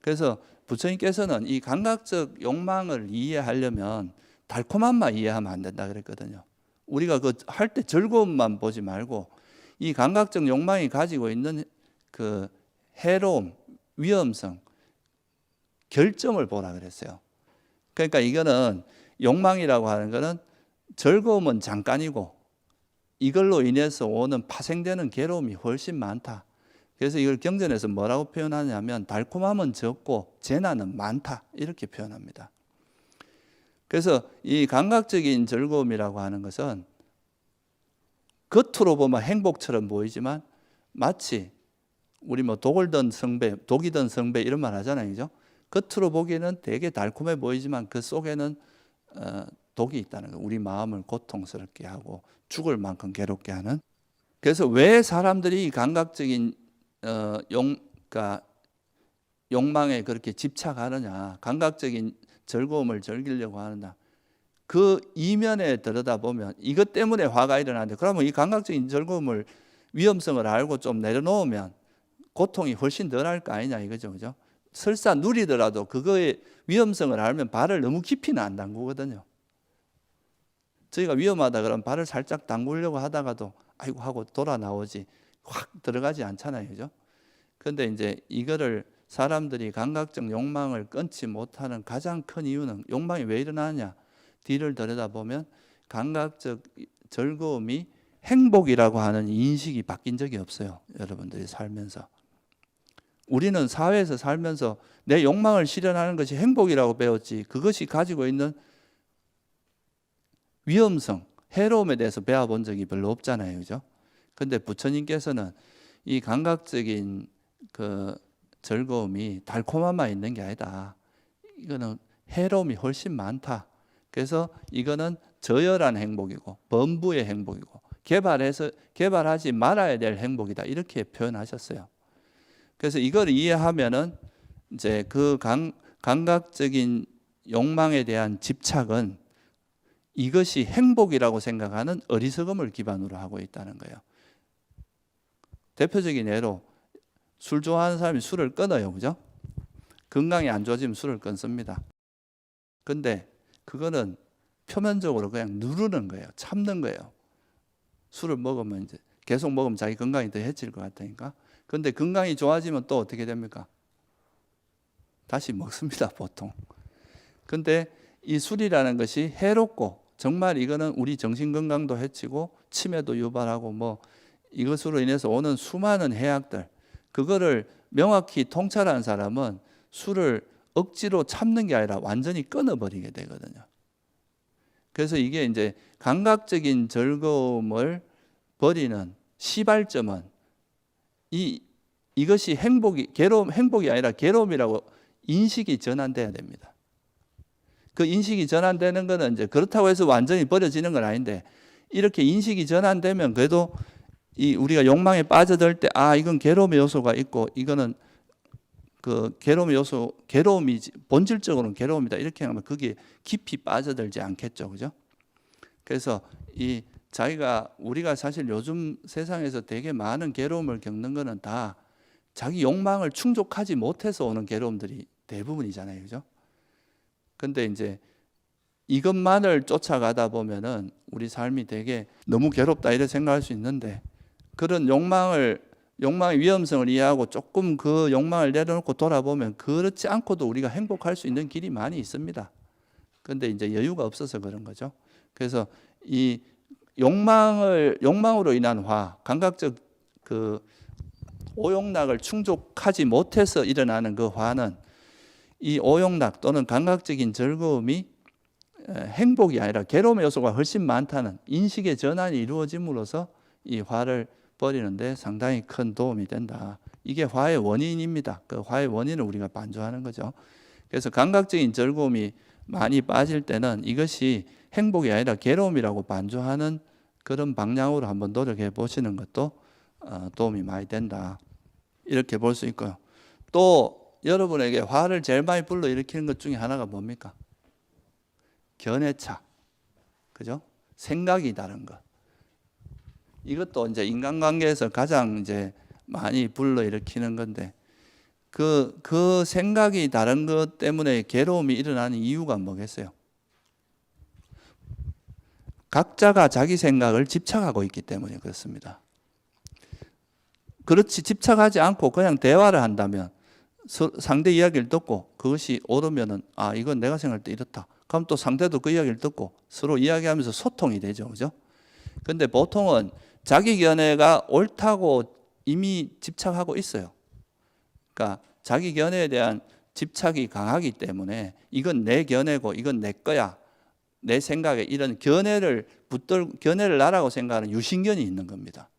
그래서 부처님께서는 이 감각적 욕망을 이해하려면 달콤함만 이해하면 안 된다 그랬거든요. 우리가 그 할 때 즐거움만 보지 말고 이 감각적 욕망이 가지고 있는 그 해로움, 위험성, 결점을 보라 그랬어요. 그러니까 이거는 욕망이라고 하는 거는 즐거움은 잠깐이고 이걸로 인해서 오는 파생되는 괴로움이 훨씬 많다. 그래서 이걸 경전에서 뭐라고 표현하냐면 달콤함은 적고 재난은 많다 이렇게 표현합니다. 그래서 이 감각적인 즐거움이라고 하는 것은 겉으로 보면 행복처럼 보이지만 마치 우리 뭐 독이 든 성배 이런 말 하잖아요, 그죠? 겉으로 보기에는 되게 달콤해 보이지만 그 속에는 독이 있다는 거예요. 우리 마음을 고통스럽게 하고 죽을 만큼 괴롭게 하는. 그래서 왜 사람들이 감각적인 그러니까 욕망에 그렇게 집착하느냐, 감각적인 즐거움을 즐기려고 하느냐, 그 이면에 들여다보면 이것 때문에 화가 일어나는데, 그러면 이 감각적인 즐거움을 위험성을 알고 좀 내려놓으면 고통이 훨씬 덜할 거 아니냐 이거죠, 그죠? 설사 누리더라도 그거의 위험성을 알면 발을 너무 깊이는 안 담그거든요. 저희가 위험하다 그러면 발을 살짝 담그려고 하다가도 아이고 하고 돌아 나오지 확 들어가지 않잖아요, 그죠? 그런데 이제 이거를 사람들이 감각적 욕망을 끊지 못하는 가장 큰 이유는, 욕망이 왜 일어나냐, 뒤를 들여다보면 감각적 즐거움이 행복이라고 하는 인식이 바뀐 적이 없어요. 여러분들이 살면서. 우리는 사회에서 살면서 내 욕망을 실현하는 것이 행복이라고 배웠지, 그것이 가지고 있는 위험성, 해로움에 대해서 배워본 적이 별로 없잖아요, 그죠? 근데 부처님께서는 이 감각적인 그 즐거움이 달콤함만 있는 게 아니다. 이거는 해로움이 훨씬 많다. 그래서 이거는 저열한 행복이고 범부의 행복이고 개발하지 말아야 될 행복이다. 이렇게 표현하셨어요. 그래서 이걸 이해하면은 이제 그 감각적인 욕망에 대한 집착은 이것이 행복이라고 생각하는 어리석음을 기반으로 하고 있다는 거예요. 대표적인 예로 술 좋아하는 사람이 술을 끊어요, 그죠? 건강이 안 좋아지면 술을 끊습니다. 근데 그거는 표면적으로 그냥 누르는 거예요. 참는 거예요. 술을 먹으면 이제 계속 먹으면 자기 건강이 더 해칠 것 같으니까. 근데 건강이 좋아지면 또 어떻게 됩니까? 다시 먹습니다, 보통. 근데 이 술이라는 것이 해롭고 정말 이거는 우리 정신 건강도 해치고 치매도 유발하고 뭐 이것으로 인해서 오는 수많은 해악들, 그거를 명확히 통찰한 사람은 술을 억지로 참는 게 아니라 완전히 끊어버리게 되거든요. 그래서 이게 이제 감각적인 즐거움을 버리는 시발점은 이것이 행복이 아니라 괴로움이라고 인식이 전환돼야 됩니다. 그 인식이 전환되는 거는 이제 그렇다고 해서 완전히 버려지는 건 아닌데, 이렇게 인식이 전환되면 그래도 우리가 욕망에 빠져들 때 이건 괴로움의 요소가 있고 이거는 그 괴로움의 요소, 괴로움이지, 본질적으로는 괴로움이다 이렇게 하면 그게 깊이 빠져들지 않겠죠, 그죠? 그래서 우리가 사실 요즘 세상에서 되게 많은 괴로움을 겪는 거는 다 자기 욕망을 충족하지 못해서 오는 괴로움들이 대부분이잖아요, 그죠? 근데 이제 이것만을 쫓아가다 보면은 우리 삶이 되게 너무 괴롭다 이렇게 생각할 수 있는데, 그런 욕망의 위험성을 이해하고 조금 그 욕망을 내려놓고 돌아보면 그렇지 않고도 우리가 행복할 수 있는 길이 많이 있습니다. 근데 이제 여유가 없어서 그런 거죠. 그래서 이 욕망으로 인한 감각적 그 오욕락을 충족하지 못해서 일어나는 그 화는, 이 오욕락 또는 감각적인 즐거움이 행복이 아니라 괴로움의 요소가 훨씬 많다는 인식의 전환이 이루어짐으로써 이 화를 버리는데 상당히 큰 도움이 된다. 이게 화의 원인입니다. 그 화의 원인을 우리가 반조하는 거죠. 그래서 감각적인 즐거움이 많이 빠질 때는 이것이 행복이 아니라 괴로움이라고 반조하는 그런 방향으로 한번 노력해 보시는 것도 도움이 많이 된다. 이렇게 볼 수 있고요. 또 여러분에게 화를 제일 많이 불러일으키는 것 중에 하나가 뭡니까? 견해차, 그죠? 생각이 다른 것. 이것도 이제 인간관계에서 가장 이제 많이 불러일으키는 건데, 그 생각이 다른 것 때문에 괴로움이 일어나는 이유가 뭐겠어요? 각자가 자기 생각을 집착하고 있기 때문에 그렇습니다. 그렇지 집착하지 않고 그냥 대화를 한다면, 상대 이야기를 듣고 그것이 옳으면은 이건 내가 생각할 때 이렇다. 그럼 또 상대도 그 이야기를 듣고 서로 이야기하면서 소통이 되죠, 그죠? 근데 보통은 자기 견해가 옳다고 이미 집착하고 있어요. 그러니까 자기 견해에 대한 집착이 강하기 때문에 이건 내 견해고 이건 내 거야. 내 생각에 이런 견해를 나라고 생각하는 유신견이 있는 겁니다.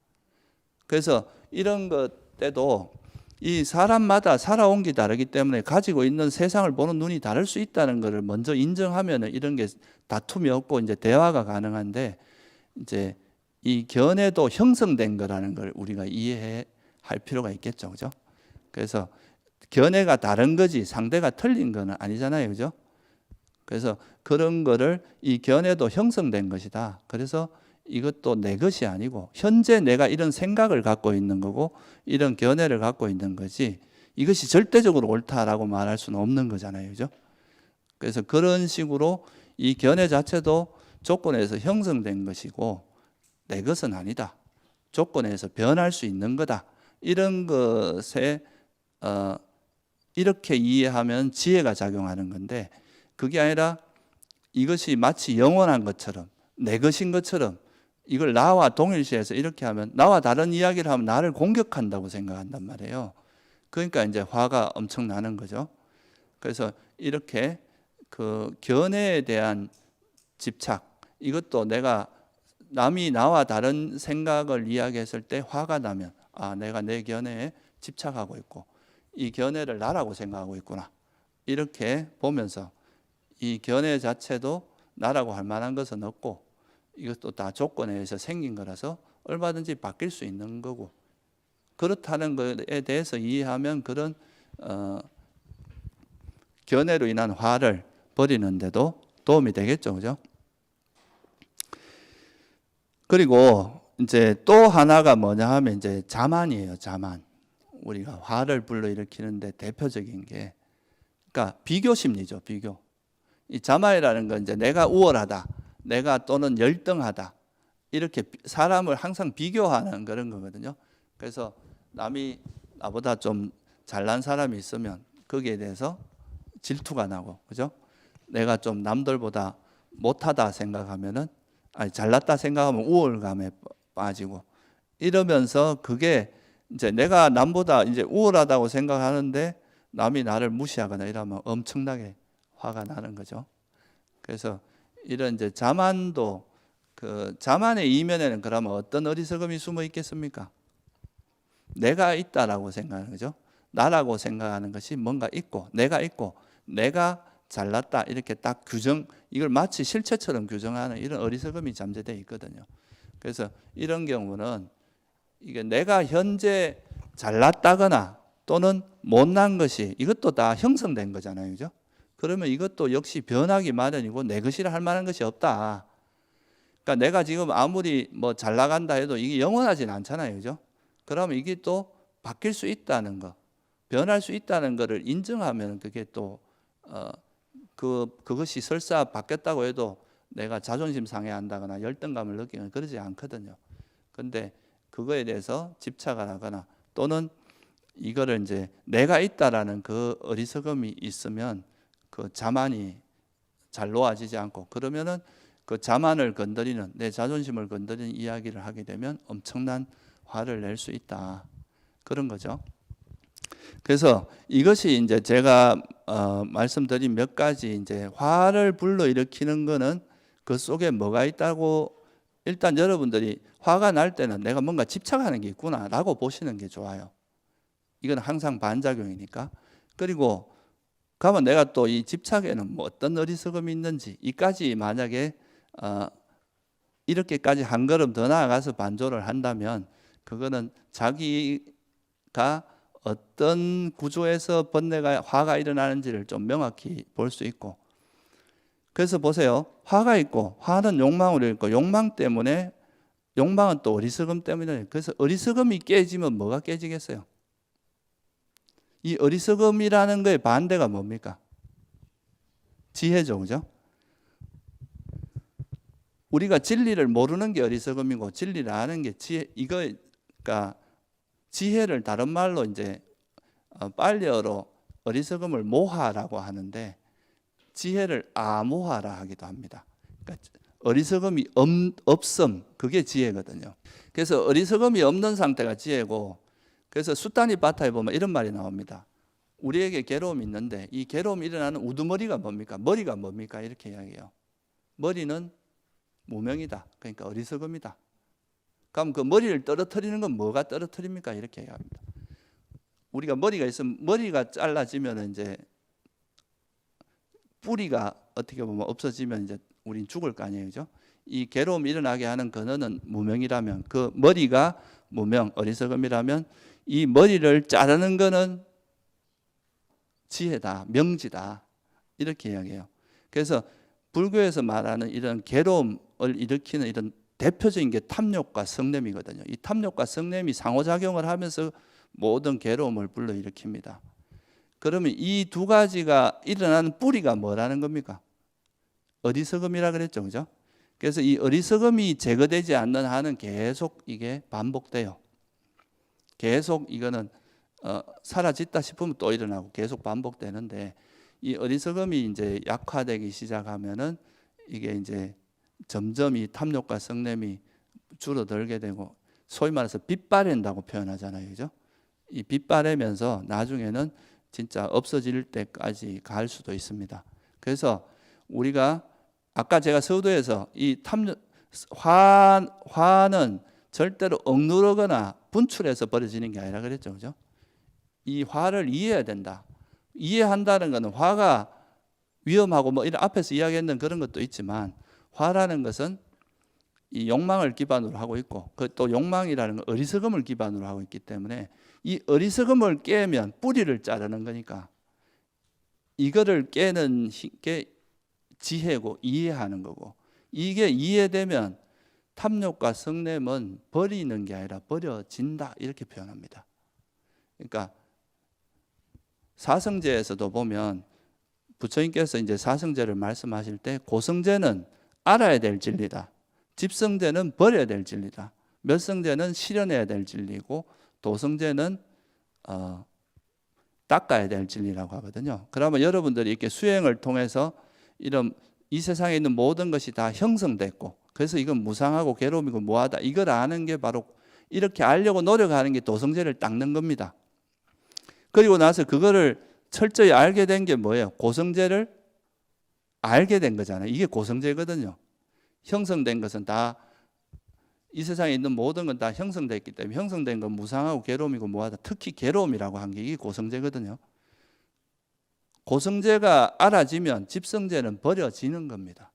그래서 이런 것 때도 이 사람마다 살아온 게 다르기 때문에 가지고 있는 세상을 보는 눈이 다를 수 있다는 것을 먼저 인정하면 이런 게 다툼이 없고 이제 대화가 가능한데, 이제 이 견해도 형성된 거라는 걸 우리가 이해할 필요가 있겠죠. 그죠? 그래서 견해가 다른 거지 상대가 틀린 거는 아니잖아요. 그죠? 그래서 그런 거를 이 견해도 형성된 것이다. 그래서 이것도 내 것이 아니고 현재 내가 이런 생각을 갖고 있는 거고 이런 견해를 갖고 있는 거지 이것이 절대적으로 옳다라고 말할 수는 없는 거잖아요. 그죠? 그래서 그런 식으로 이 견해 자체도 조건에서 형성된 것이고 내 것은 아니다. 조건에서 변할 수 있는 거다. 이런 것에 이렇게 이해하면 지혜가 작용하는 건데, 그게 아니라 이것이 마치 영원한 것처럼 내 것인 것처럼 이걸 나와 동일시해서 이렇게 하면, 나와 다른 이야기를 하면 나를 공격한다고 생각한단 말이에요. 그러니까 이제 화가 엄청 나는 거죠. 그래서 이렇게 그 견해에 대한 집착, 이것도 내가 남이 나와 다른 생각을 이야기했을 때 화가 나면 내가 내 견해에 집착하고 있고 이 견해를 나라고 생각하고 있구나, 이렇게 보면서 이 견해 자체도 나라고 할 만한 것은 없고 이것도 다 조건에 의해서 생긴 거라서 얼마든지 바뀔 수 있는 거고, 그렇다는 것에 대해서 이해하면 그런 견해로 인한 화를 버리는데도 도움이 되겠죠. 그죠? 그리고 이제 또 하나가 뭐냐 하면 이제 자만이에요. 자만. 우리가 화를 불러일으키는데 대표적인 게, 그러니까 비교 심리죠. 비교. 이 자만이라는 건 이제 내가 우월하다, 내가 또는 열등하다, 이렇게 사람을 항상 비교하는 그런 거거든요. 그래서 남이 나보다 좀 잘난 사람이 있으면 거기에 대해서 질투가 나고, 그죠? 내가 좀 남들보다 못하다 생각하면은, 잘났다 생각하면 우월감에 빠지고, 이러면서 그게 이제 내가 남보다 이제 우월하다고 생각하는데 남이 나를 무시하거나 이러면 엄청나게 화가 나는 거죠. 그래서 이런 이제 자만도, 그 자만의 이면에는 그러면 어떤 어리석음이 숨어 있겠습니까? 내가 있다라고 생각하는 거죠. 나라고 생각하는 것이 뭔가 있고 내가 있고 내가 잘났다 이렇게 딱 이걸 마치 실체처럼 규정하는 이런 어리석음이 잠재되어 있거든요. 그래서 이런 경우는 이게 내가 현재 잘났다거나 또는 못난 것이 이것도 다 형성된 거잖아요. 그죠? 그러면 이것도 역시 변하기 마련이고 내 것이라 할 만한 것이 없다. 그러니까 내가 지금 아무리 뭐 잘 나간다 해도 이게 영원하진 않잖아요. 그죠? 그러면 이게 또 바뀔 수 있다는 거, 변할 수 있다는 것을 인정하면 그게 또 그것이 설사 바뀌었다고 해도 내가 자존심 상해한다거나 열등감을 느끼거나 그러지 않거든요. 근데 그거에 대해서 집착을 하거나 또는 이거를 이제 내가 있다라는 그 어리석음이 있으면 그 자만이 잘 놓아지지 않고, 그러면은 그 자만을 건드리는, 내 자존심을 건드리는 이야기를 하게 되면 엄청난 화를 낼 수 있다. 그런 거죠. 그래서 이것이 이제 제가 말씀드린 몇 가지 이제 화를 불러일으키는 거는 그 속에 뭐가 있다고, 일단 여러분들이 화가 날 때는 내가 뭔가 집착하는 게 있구나라고 보시는 게 좋아요. 이건 항상 반작용이니까. 그리고 가면 내가 또 이 집착에는 뭐 어떤 어리석음이 있는지, 이까지 만약에 이렇게까지 한 걸음 더 나아가서 반조를 한다면 그거는 자기가 어떤 구조에서 번뇌가 화가 일어나는지를 좀 명확히 볼 수 있고, 그래서 보세요. 화가 있고 화는 욕망으로 있고 욕망 때문에, 욕망은 또 어리석음 때문에, 그래서 어리석음이 깨지면 뭐가 깨지겠어요? 이 어리석음이라는 거의 반대가 뭡니까? 지혜죠. 그죠? 우리가 진리를 모르는 게 어리석음이고 진리를 아는 게 지혜. 그러니까 지혜를 다른 말로 이제 빨리어로 어리석음을 모하라고 하는데 지혜를 아모하라 하기도 합니다. 그러니까 어리석음이 없음, 그게 지혜거든요. 그래서 어리석음이 없는 상태가 지혜고 그래서 수타니 바타에 보면 이런 말이 나옵니다. 우리에게 괴로움이 있는데 이 괴로움이 일어나는 우두머리가 뭡니까? 머리가 뭡니까? 이렇게 이야기해요. 머리는 무명이다. 그러니까 어리석음이다. 그럼 그 머리를 떨어뜨리는 건 뭐가 떨어뜨립니까? 이렇게 얘기합니다. 우리가 머리가 있으면 머리가 잘라지면 이제 뿌리가 어떻게 보면 없어지면 이제 우린 죽을 거 아니에요. 그죠? 이 괴로움이 일어나게 하는 근원은 무명이라면, 그 머리가 무명, 어리석음이라면 이 머리를 자르는 거는 지혜다, 명지다. 이렇게 이야기해요. 그래서 불교에서 말하는 이런 괴로움을 일으키는 이런 대표적인 게 탐욕과 성냄이거든요. 이 탐욕과 성냄이 상호작용을 하면서 모든 괴로움을 불러일으킵니다. 그러면 이 두 가지가 일어나는 뿌리가 뭐라는 겁니까? 어리석음이라 그랬죠. 그죠? 그래서 이 어리석음이 제거되지 않는 한은 계속 이게 반복돼요. 계속 이거는 사라졌다 싶으면 또 일어나고 계속 반복되는데, 이 어리석음이 이제 약화되기 시작하면은 이게 이제 점점 이 탐욕과 성냄이 줄어들게 되고, 소위 말해서 빛바랜다고 표현하잖아요. 그죠? 이 빛바래면서 나중에는 진짜 없어질 때까지 갈 수도 있습니다. 그래서 우리가 아까 제가 서두에서 이 화는 절대로 억누르거나 분출해서 버려지는 게 아니라 그랬죠. 그죠? 이 화를 이해해야 된다. 이해한다는 것은 화가 위험하고 뭐 이런 앞에서 이야기했던 그런 것도 있지만, 화라는 것은 이 욕망을 기반으로 하고 있고, 그 또 욕망이라는 건 어리석음을 기반으로 하고 있기 때문에 이 어리석음을 깨면 뿌리를 자르는 거니까 이거를 깨는 게 지혜고 이해하는 거고, 이게 이해되면 탐욕과 성냄은 버리는 게 아니라 버려진다, 이렇게 표현합니다. 그러니까 사성제에서도 보면 부처님께서 이제 사성제를 말씀하실 때 고성제는 알아야 될 진리다, 집성제는 버려야 될 진리다, 멸성제는 실현해야 될 진리고, 도성제는 닦아야 될 진리라고 하거든요. 그러면 여러분들이 이렇게 수행을 통해서 이런 이 세상에 있는 모든 것이 다 형성됐고, 그래서 이건 무상하고 괴로움이고 뭐하다, 이걸 아는 게 바로, 이렇게 알려고 노력하는 게 도성제를 닦는 겁니다. 그리고 나서 그거를 철저히 알게 된 게 뭐예요? 고성제를 알게 된 거잖아요. 이게 고성제거든요. 형성된 것은 다, 이 세상에 있는 모든 건 다 형성됐기 때문에 형성된 건 무상하고 괴로움이고 뭐하다, 특히 괴로움이라고 한 게 이게 고성제거든요. 고성제가 알아지면 집성제는 버려지는 겁니다.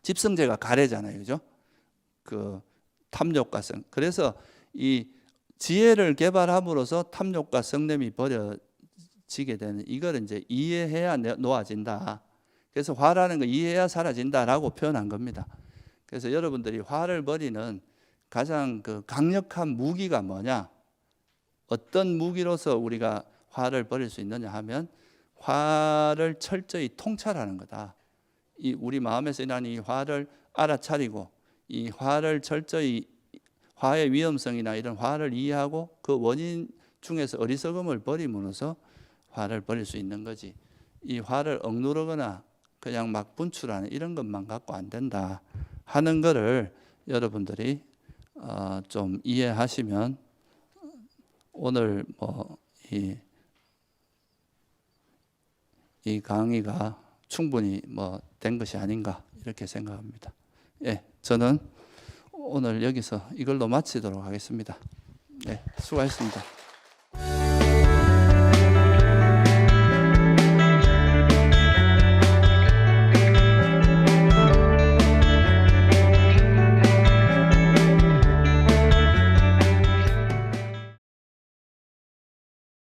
집성제가 가래잖아요. 그죠? 그 탐욕과 성. 그래서 이 지혜를 개발함으로써 탐욕과 성냄이 버려지게 되는, 이걸 이제 이해해야 놓아진다. 그래서 화라는 거 이해해야 사라진다라고 표현한 겁니다. 그래서 여러분들이 화를 버리는 가장 그 강력한 무기가 뭐냐? 어떤 무기로서 우리가 화를 버릴 수 있느냐 하면, 화를 철저히 통찰하는 거다. 이 우리 마음에서 일어나는 이 화를 알아차리고, 이 화를 철저히, 화의 위험성이나 이런 화를 이해하고 그 원인 중에서 어리석음을 버림으로써 화를 버릴 수 있는 거지, 이 화를 억누르거나 그냥 막 분출하는 이런 것만 갖고 안 된다 하는 거를 여러분들이 좀 이해하시면 오늘 이 강의가 충분히 된 것이 아닌가, 이렇게 생각합니다. 예, 저는 오늘 여기서 이걸로 마치도록 하겠습니다. 네, 수고하셨습니다.